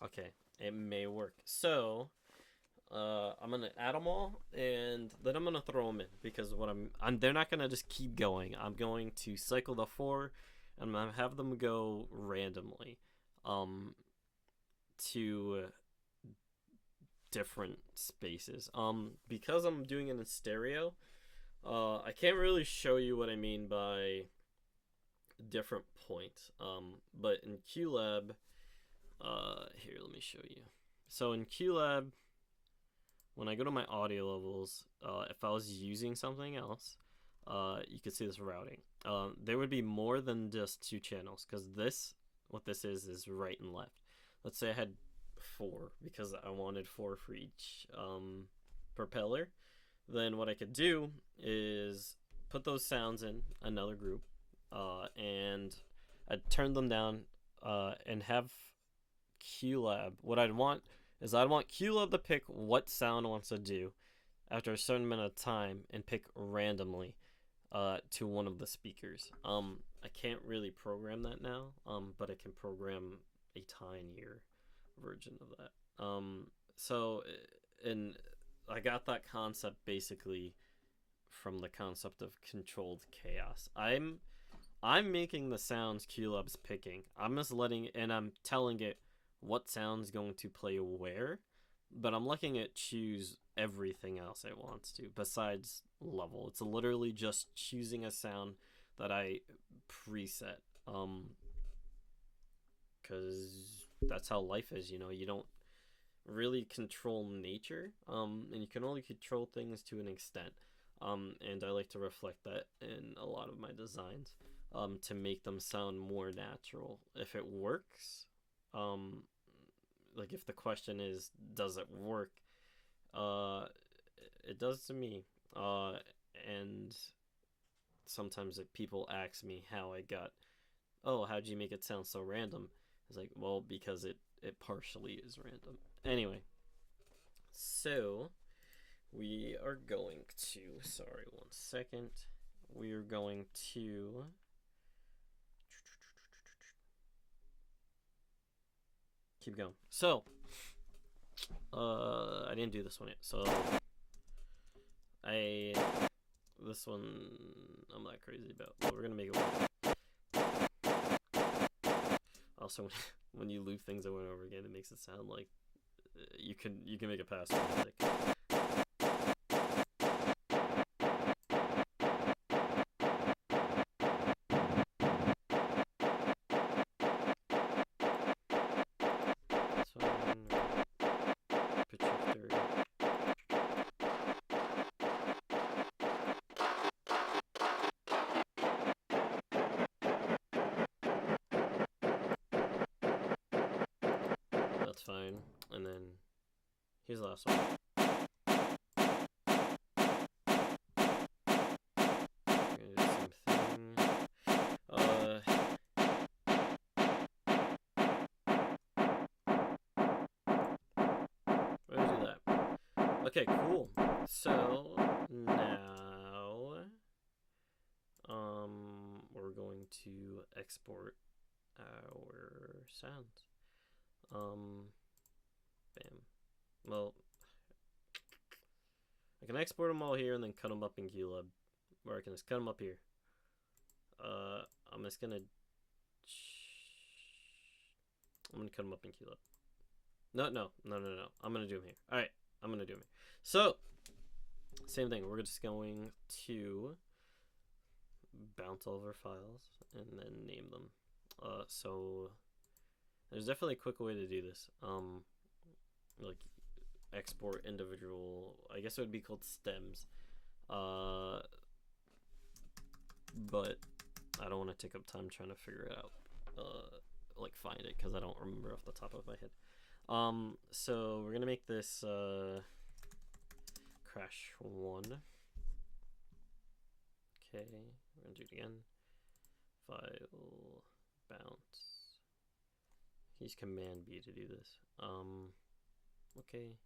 Okay, it may work. So, I'm gonna add them all, and then I'm gonna throw them in because what they're not gonna just keep going. I'm going to cycle the 4, and I'm gonna have them go randomly, to different spaces. Because I'm doing it in stereo, I can't really show you what I mean by different points. But in QLab, here, let me show you. So in QLab, when I go to my audio levels, if I was using something else, you could see this routing. There would be more than just 2 channels, because what this is right and left. Let's say I had 4, because I wanted 4 for each propeller. Then what I could do is put those sounds in another group, and I'd turn them down, and have QLab. What I'd want QLab to pick what sound it wants to do after a certain amount of time and pick randomly to one of the speakers. I can't really program that now, but I can program a tinier version of that. And I got that concept basically from the concept of controlled chaos. I'm making the sounds QLab's picking. I'm just I'm telling it what sound's going to play where, but I'm letting it choose everything else it wants to besides level. It's literally just choosing a sound that I preset, because that's how life is. You don't really control nature, and you can only control things to an extent, and I like to reflect that in a lot of my designs, to make them sound more natural. If it works, like if the question is, does it work? It does to me. And sometimes people ask me how'd you make it sound so random? It's like, well, because it partially is random. Anyway, so we are going to, sorry, one second. We are going to keep going. So, I didn't do this one yet. So, this one I'm not crazy about, but we're gonna make it work. Also, when you loop things over and over again, it makes it sound like you can make it past music. That's fine. And then here's the last one. We're gonna do the same thing. We're gonna do that. Okay, cool. So now we're going to export our sounds. Bam. Well, I can export them all here and then cut them up in QLab, or I can just cut them up here. I'm just gonna cut them up in QLab. No. I'm gonna do them here. All right, I'm gonna do them here. So, same thing. We're just going to bounce over files and then name them. So there's definitely a quick way to do this. Like export individual, I guess it would be called stems. But I don't want to take up time trying to figure it out. Like find it, because I don't remember off the top of my head. So we're gonna make this crash 1. Okay, we're gonna do it again. File, bounce. Use Command B to do this. Okay.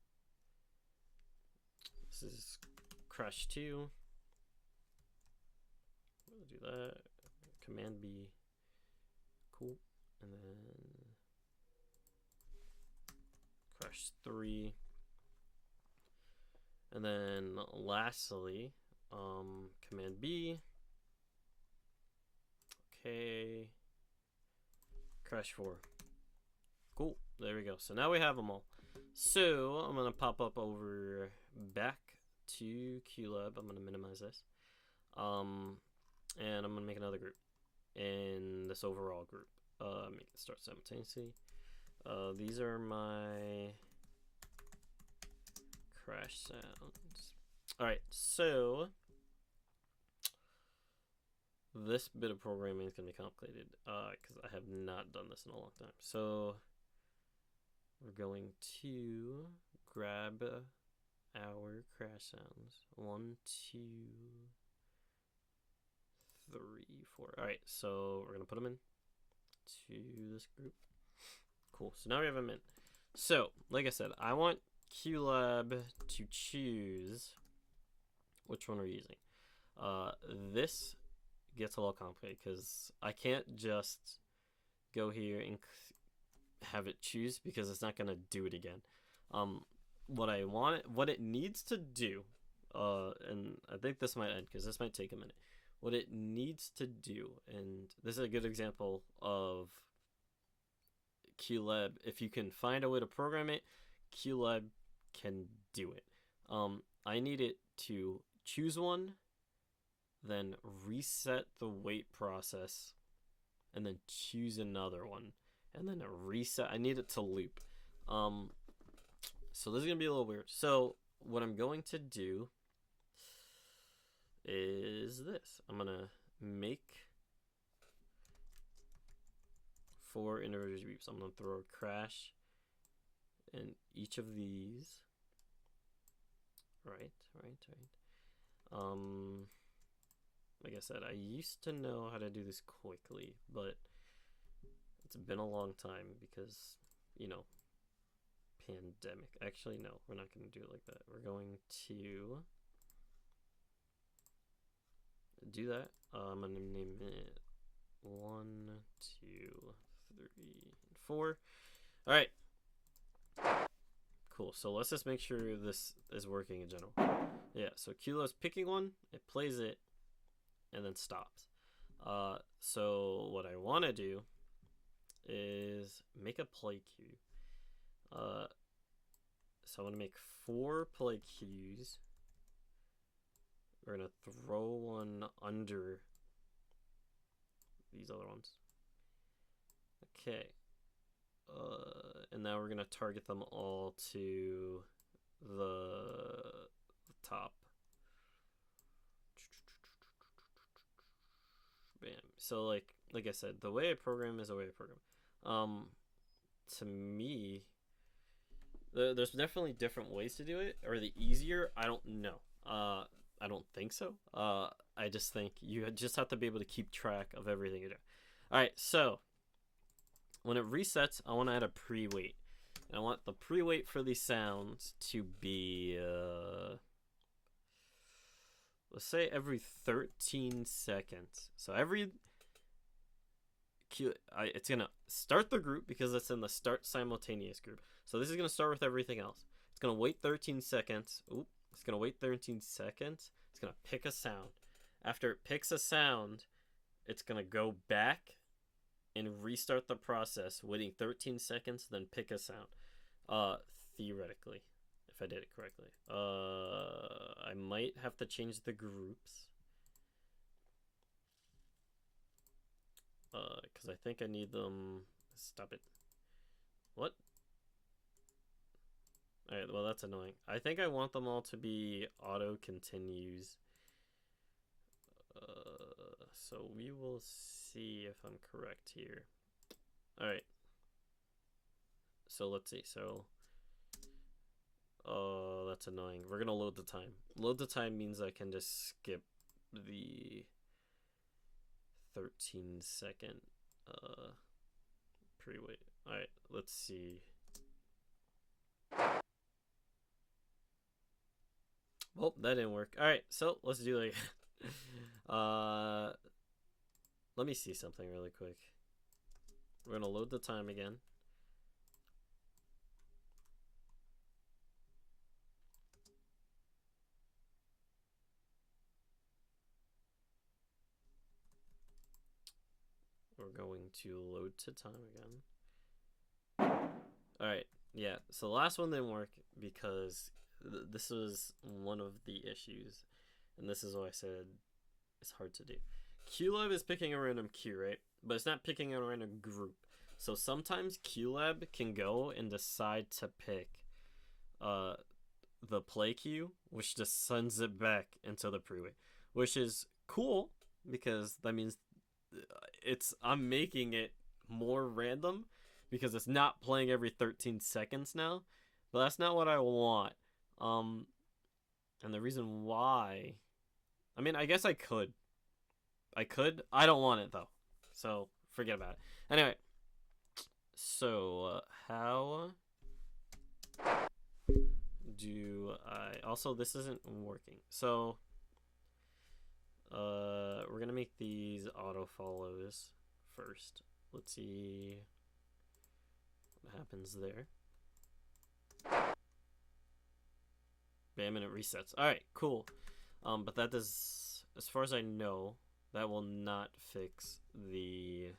This is crash 2. We'll do that. Command B. Cool. And then crash 3. And then lastly, Command B. Okay. Crash 4. Cool. There we go. So now we have them all. So I'm going to pop up over back to QLab. I'm going to minimize this. And I'm going to make another group in this overall group. Make it start simultaneously. These are my crash sounds. Alright, so this bit of programming is going to be complicated because I have not done this in a long time. So we're going to grab our crash sounds. 1, 2, 3, 4. Alright, so we're going to put them in to this group. Cool, so now we have them in. So, like I said, I want QLab to choose which one we're using. This gets a little complicated because I can't just go here and have it choose because it's not going to do it again. What it needs to do, and I think this might end because this might take a minute. What it needs to do, and this is a good example of QLab. If you can find a way to program it, QLab can do it. I need it to choose one, then reset the wait process, and then choose another one, and then a reset. I need it to loop. So this is gonna be a little weird. So what I'm going to do is this. I'm gonna make 4 individual groups. I'm gonna throw a crash in each of these. Right. Like I said, I used to know how to do this quickly, but it's been a long time because, you know, pandemic. Actually, no, we're not going to do it like that. We're going to do that. I'm going to name it 1, 2, 3, 4. All right. Cool. So let's just make sure this is working in general. Yeah. So QLab's picking one. It plays it, and then stops. So what I want to do is make a play cue. So I want to make 4 play cues. We're going to throw one under these other ones. Okay. And now we're going to target them all to the top. Bam. So like I said, the way I program is the way I program. To me, there's definitely different ways to do it, or the easier. I don't know. I don't think so. I just think you just have to be able to keep track of everything you do. All right, so when it resets, I want to add a pre-wait. And I want the pre-wait for these sounds to be, let's say every 13 seconds. So every it's going to start the group because it's in the start simultaneous group. So this is going to start with everything else. It's going to wait 13 seconds. Oop. It's going to wait 13 seconds. It's going to pick a sound. After it picks a sound, it's going to go back and restart the process, waiting 13 seconds, then pick a sound. Theoretically, if I did it correctly. I might have to change the groups. Because I think I need them. Stop it. What? Alright, well, that's annoying. I think I want them all to be auto continues. So we will see if I'm correct here. Alright. So let's see. So, that's annoying. We're gonna load the time. Load the time means I can just skip the 13-second pre-wait. Alright, let's see. Well, that didn't work. Alright, so let's do like let me see something really quick. We're gonna load the time again. We're going to load to time again. Alright, yeah, so the last one didn't work because this was one of the issues, and this is why I said it's hard to do. QLab is picking a random queue, right? But it's not picking a random group. So sometimes QLab can go and decide to pick the play queue, which just sends it back into the pre-wait, which is cool because that means I'm making it more random because it's not playing every 13 seconds now. But that's not what I want. And the reason why, I mean, I guess I could. I don't want it though. So forget about it. Anyway, so how do I, also this isn't working. So we're gonna make these auto follows first. Let's see what happens there. Bam, and it resets. Alright, cool. But that does, as far as I know, that will not fix the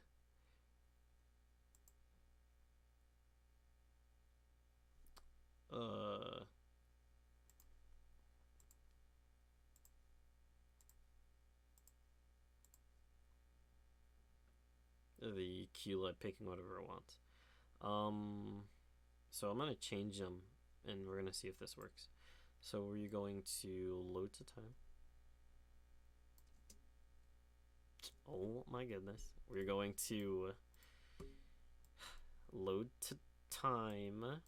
QLab picking whatever it wants. So I'm gonna change them and we're gonna see if this works. So we're going to load to time. Oh my goodness. We're going to load to time.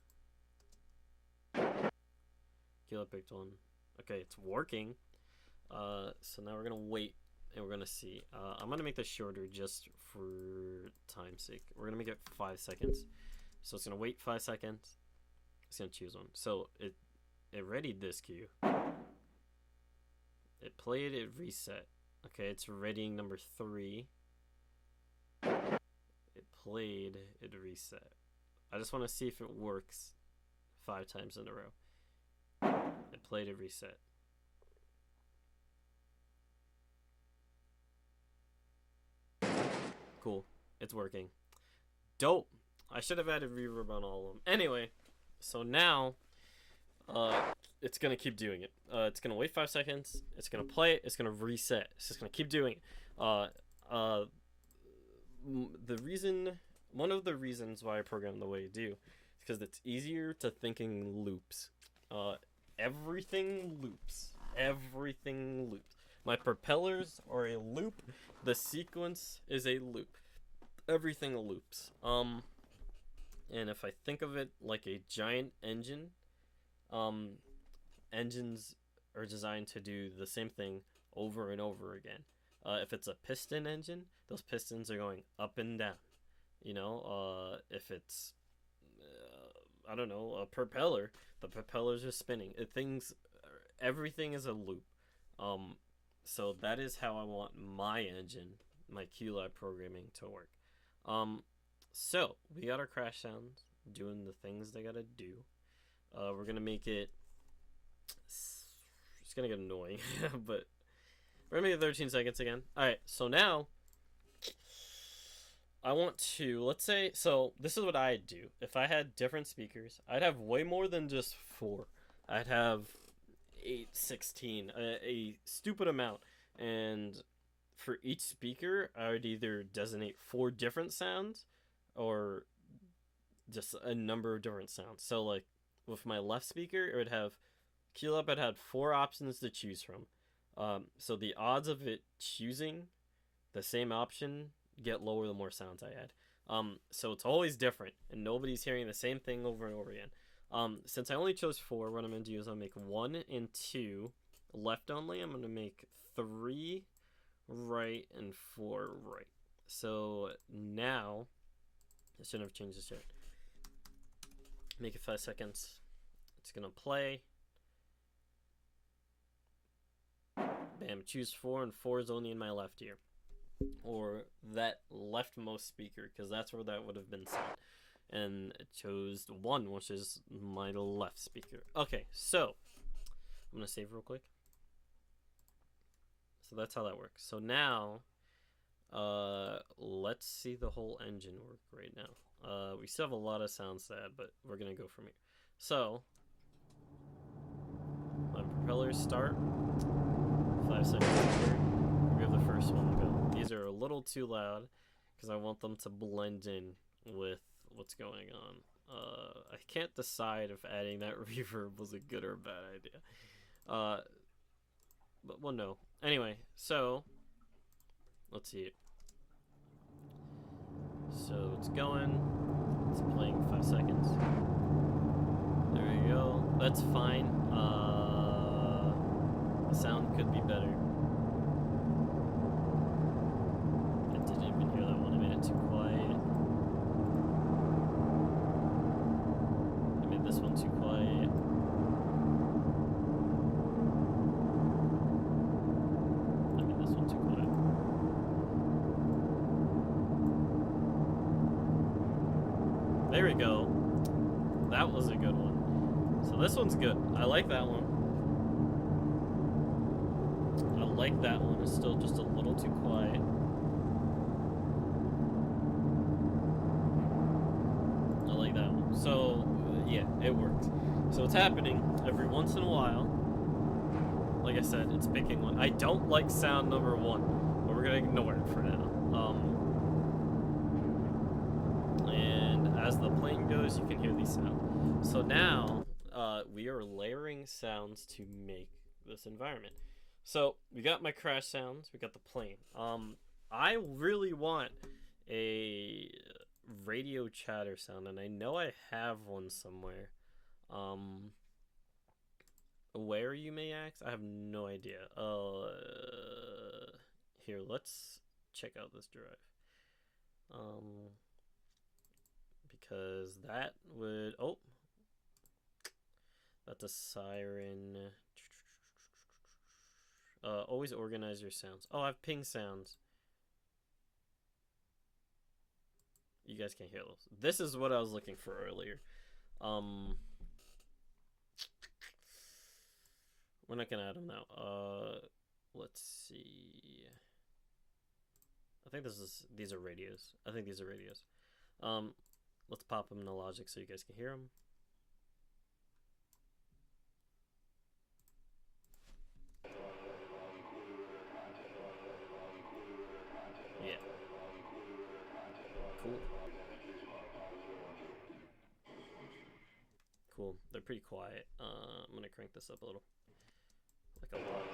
QLab picked one. Okay, it's working. So now we're gonna wait and we're gonna see. I'm gonna make this shorter just for time's sake. We're gonna make it 5 seconds. So it's gonna wait 5 seconds. It's gonna choose one. So it readied this queue. It played, it reset. Okay, it's readying number 3. It played, it reset. I just want to see if it works 5 times in a row. It played, it reset. Cool, it's working. Dope. I should have added reverb on all of them. Anyway, so now it's gonna keep doing it. It's gonna wait 5 seconds. It's gonna play it. It's gonna reset. It's just gonna keep doing it. One of the reasons why I program the way I do, is because it's easier to think in loops. Everything loops. Everything loops. My propellers are a loop. The sequence is a loop. Everything loops. And if I think of it like a giant engine, engines are designed to do the same thing over and over again. If it's a piston engine, those pistons are going up and down. You know, if it's, I don't know, a propeller, the propellers are spinning. Everything is a loop. So that is how I want my engine, my QLab programming to work. So we got our crash sounds doing the things they gotta do. We're gonna make it, it's gonna get annoying, but we're gonna make it 13 seconds again. Alright, so now I want to, let's say, so this is what I'd do. If I had different speakers, I'd have way more than just 4. I'd have 8, 16, a stupid amount. And for each speaker, I would either designate 4 different sounds or just a number of different sounds. So like with my left speaker, it would have QLab had 4 options to choose from. So the odds of it choosing the same option get lower the more sounds I add. So it's always different, and nobody's hearing the same thing over and over again. Since I only chose 4, what I'm going to do is I'll make 1 and 2 left only. I'm going to make 3 right and 4 right. So now, I shouldn't have changed this yet. Make it 5 seconds. It's going to play. Bam, choose 4, and 4 is only in my left ear. Or that leftmost speaker, because that's where that would have been set. And it chose 1, which is my left speaker. Okay, so I'm going to save real quick. So that's how that works. So now, let's see the whole engine work right now. We still have a lot of sounds to add, but we're going to go from here. So, my propellers start. 5 seconds later, we have the first one go. These are a little too loud because I want them to blend in with what's going on. I can't decide if adding that reverb was a good or a bad idea. But we'll know. Anyway, so let's see it. So it's going. It's playing 5 seconds. There we go. That's fine. The sound could be better. I didn't even hear that one. I made it too quiet. I made this one too quiet. I made this one too quiet. There we go. That was a good one. So this one's good. I like that one. I like that one. It's still just a little too quiet. I like that one. So, yeah, it worked. So it's happening every once in a while. Like I said, it's picking one. I don't like sound number 1, but we're going to ignore it for now. And as the plane goes, you can hear these sounds. So now, we are layering sounds to make this environment. So we got my crash sounds, we got the plane. I really want a radio chatter sound, and I know I have one somewhere. Where, you may ask? I have no idea. Here, let's check out this drive. Because that would, that's a siren. Always organize your sounds. Oh, I have ping sounds. You guys can't hear those. This is what I was looking for earlier. We're not gonna add them now. Let's see. I think these are radios. I think these are radios. Let's pop them into Logic so you guys can hear them. Yeah. Cool. Cool. They're pretty quiet. I'm gonna crank this up a little. Like a lot.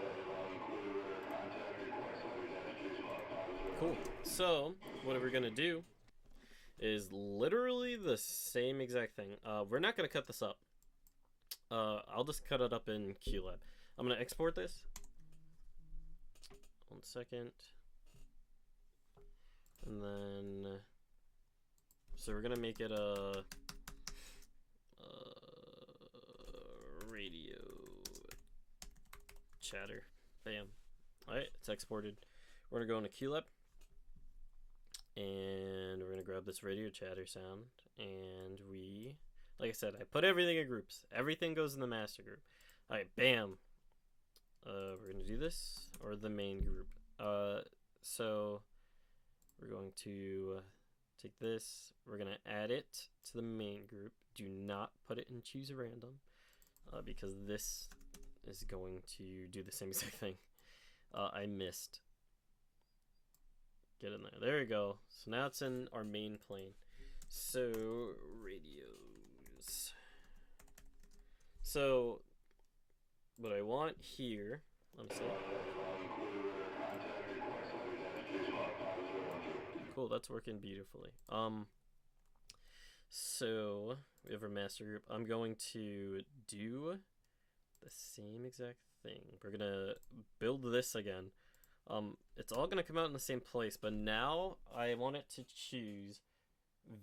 Cool. So, what we're gonna do is literally the same exact thing. We're not gonna cut this up. I'll just cut it up in QLab. I'm gonna export this. 1 second. And then, so we're gonna make it a radio chatter. Bam. Alright, it's exported. We're gonna go into QLab, and we're gonna grab this radio chatter sound, and like I said, I put everything in groups. Everything goes in the master group. Alright, bam. We're gonna do this, or the main group. So we're going to take this, we're going to add it to the main group. Do not put it in choose random, because this is going to do the same exact thing. I missed. get in there. There we go. So now it's in our main plane. So, radios. So, what I want here, let me see. Cool, that's working beautifully. So we have our master group. I'm going to do the same exact thing. We're gonna build this again. It's all gonna come out in the same place, but now I want it to choose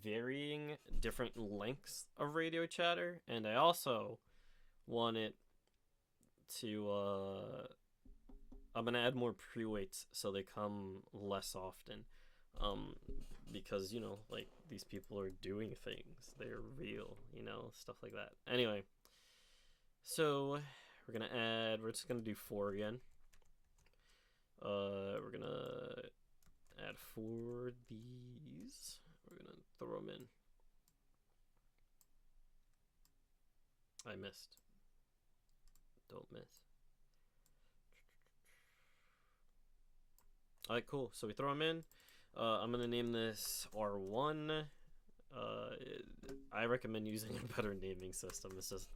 varying different lengths of radio chatter, and I also want it to I'm gonna add more pre-weights so they come less often, because, you know, like, these people are doing things, they're real, you know, stuff like that. Anyway, so we're just gonna do 4 again. We're gonna add 4 of these. We're gonna throw them in. I missed. Don't miss. Alright, cool. So we throw them in. I'm gonna name this R1. I recommend using a better naming system. It's just,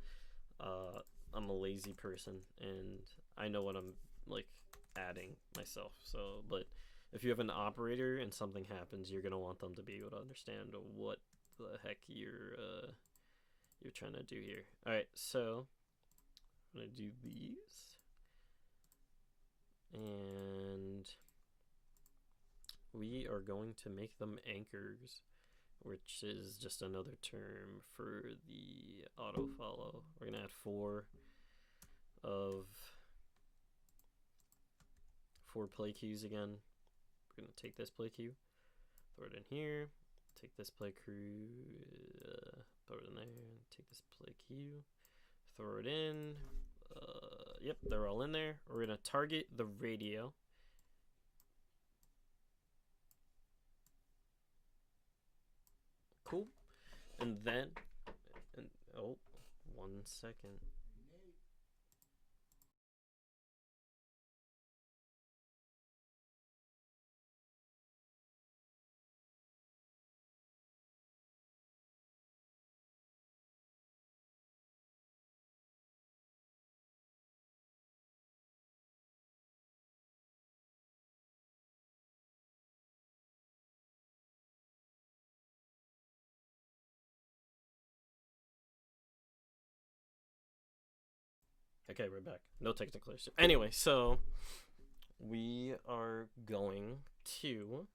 I'm a lazy person and I know what I'm, like, adding myself. So, but if you have an operator and something happens, you're gonna want them to be able to understand what the heck you're trying to do here. All right, so I'm gonna do these, and we are going to make them anchors, which is just another term for the auto follow. We're gonna add 4 play cues again. We're gonna take this play cue, throw it in here, take this play cue, throw it in there, take this play cue, throw it in. Yep, they're all in there. We're gonna target the radio. Cool. And then, oh, 1 second. Okay, we're back. No technical issue. Anyway, so we are going to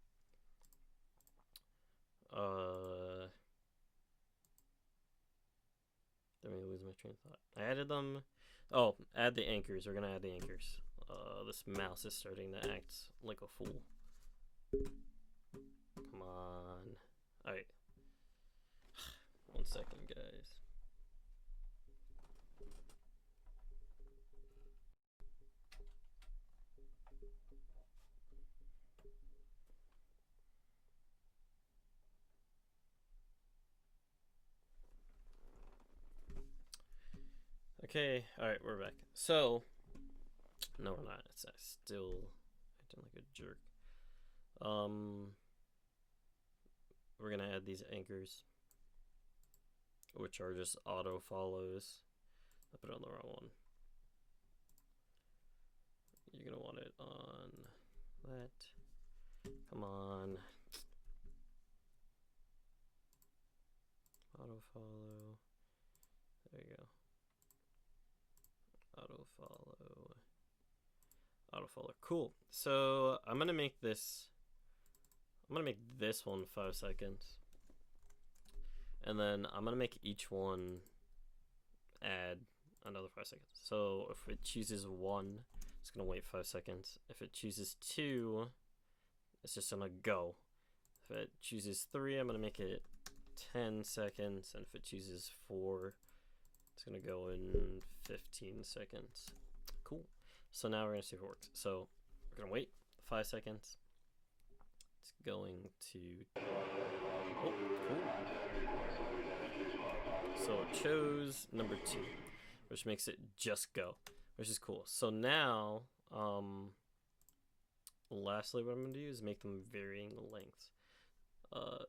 let me lose my train of thought. I added them. Oh, add the anchors. We're gonna add the anchors. This mouse is starting to act like a fool. Come on. Alright. 1 second, guys. Okay, alright, we're back. So, no, we're not. It's still acting like a jerk. We're gonna add these anchors, which are just auto follows. I put it on the wrong one. You're gonna want it on that. Come on. Auto follow. There you go. Auto follow. Cool. So I'm gonna make this one 5 seconds, and then I'm gonna make each one add another 5 seconds. So if it chooses 1, it's gonna wait 5 seconds. If it chooses 2, it's just gonna go. If it chooses 3, I'm gonna make it 10 seconds, and if it chooses 4, it's gonna go in 15 seconds. Cool. So now we're gonna see if it works. So we're gonna wait 5 seconds. It's going to. Oh, cool. So it chose number 2, which makes it just go, which is cool. So now, lastly, what I'm going to do is make them varying lengths.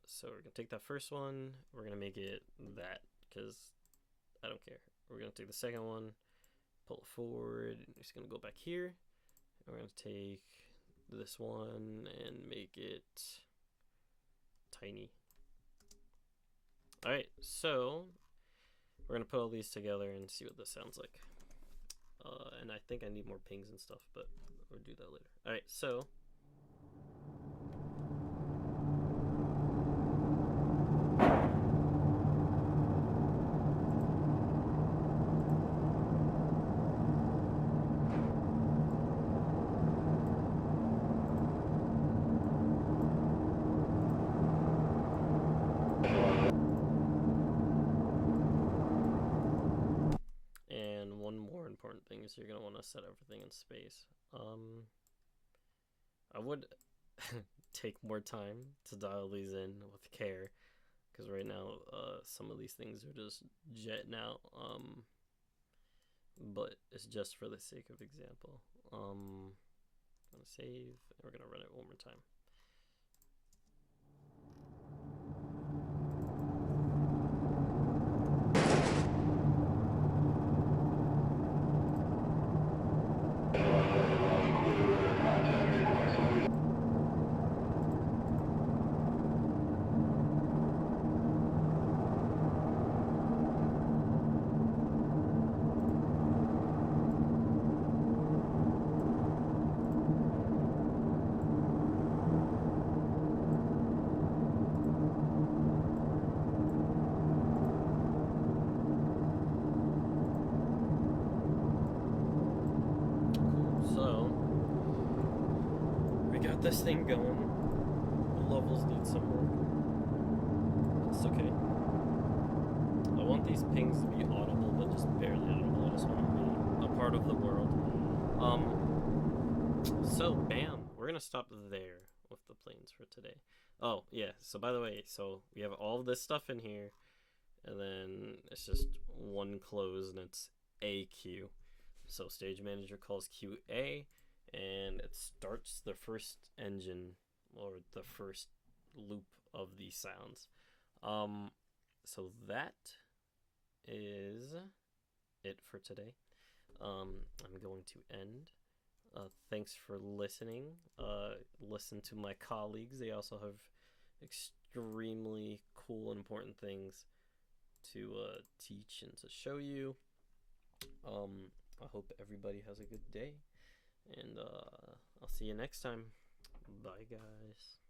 So we're going to take that first one, we're going to make it that, because I don't care. We're going to take the second one, pull it forward, and it's going to go back here. And we're going to take this one and make it tiny. Alright, so we're going to put all these together and see what this sounds like. And I think I need more pings and stuff, but we'll do that later. Alright, so thing is you're going to want to set everything in space. I would take more time to dial these in with care, because right now some of these things are just jetting out, but it's just for the sake of example. I'm going to save, and we're going to run it one more time. This thing going. The levels need some work. It's okay. I want these pings to be audible, but just barely audible. I just want to be a part of the world. So bam, we're gonna stop there with the planes for today. Oh yeah, so by the way, so we have all of this stuff in here, and then it's just one close, and it's AQ. So stage manager calls Q A, and it starts the first engine, or the first loop of these sounds. So that is it for today. I'm going to end. Thanks for listening. Listen to my colleagues. They also have extremely cool and important things to teach and to show you. I hope everybody has a good day. And I'll see you next time. Bye, guys.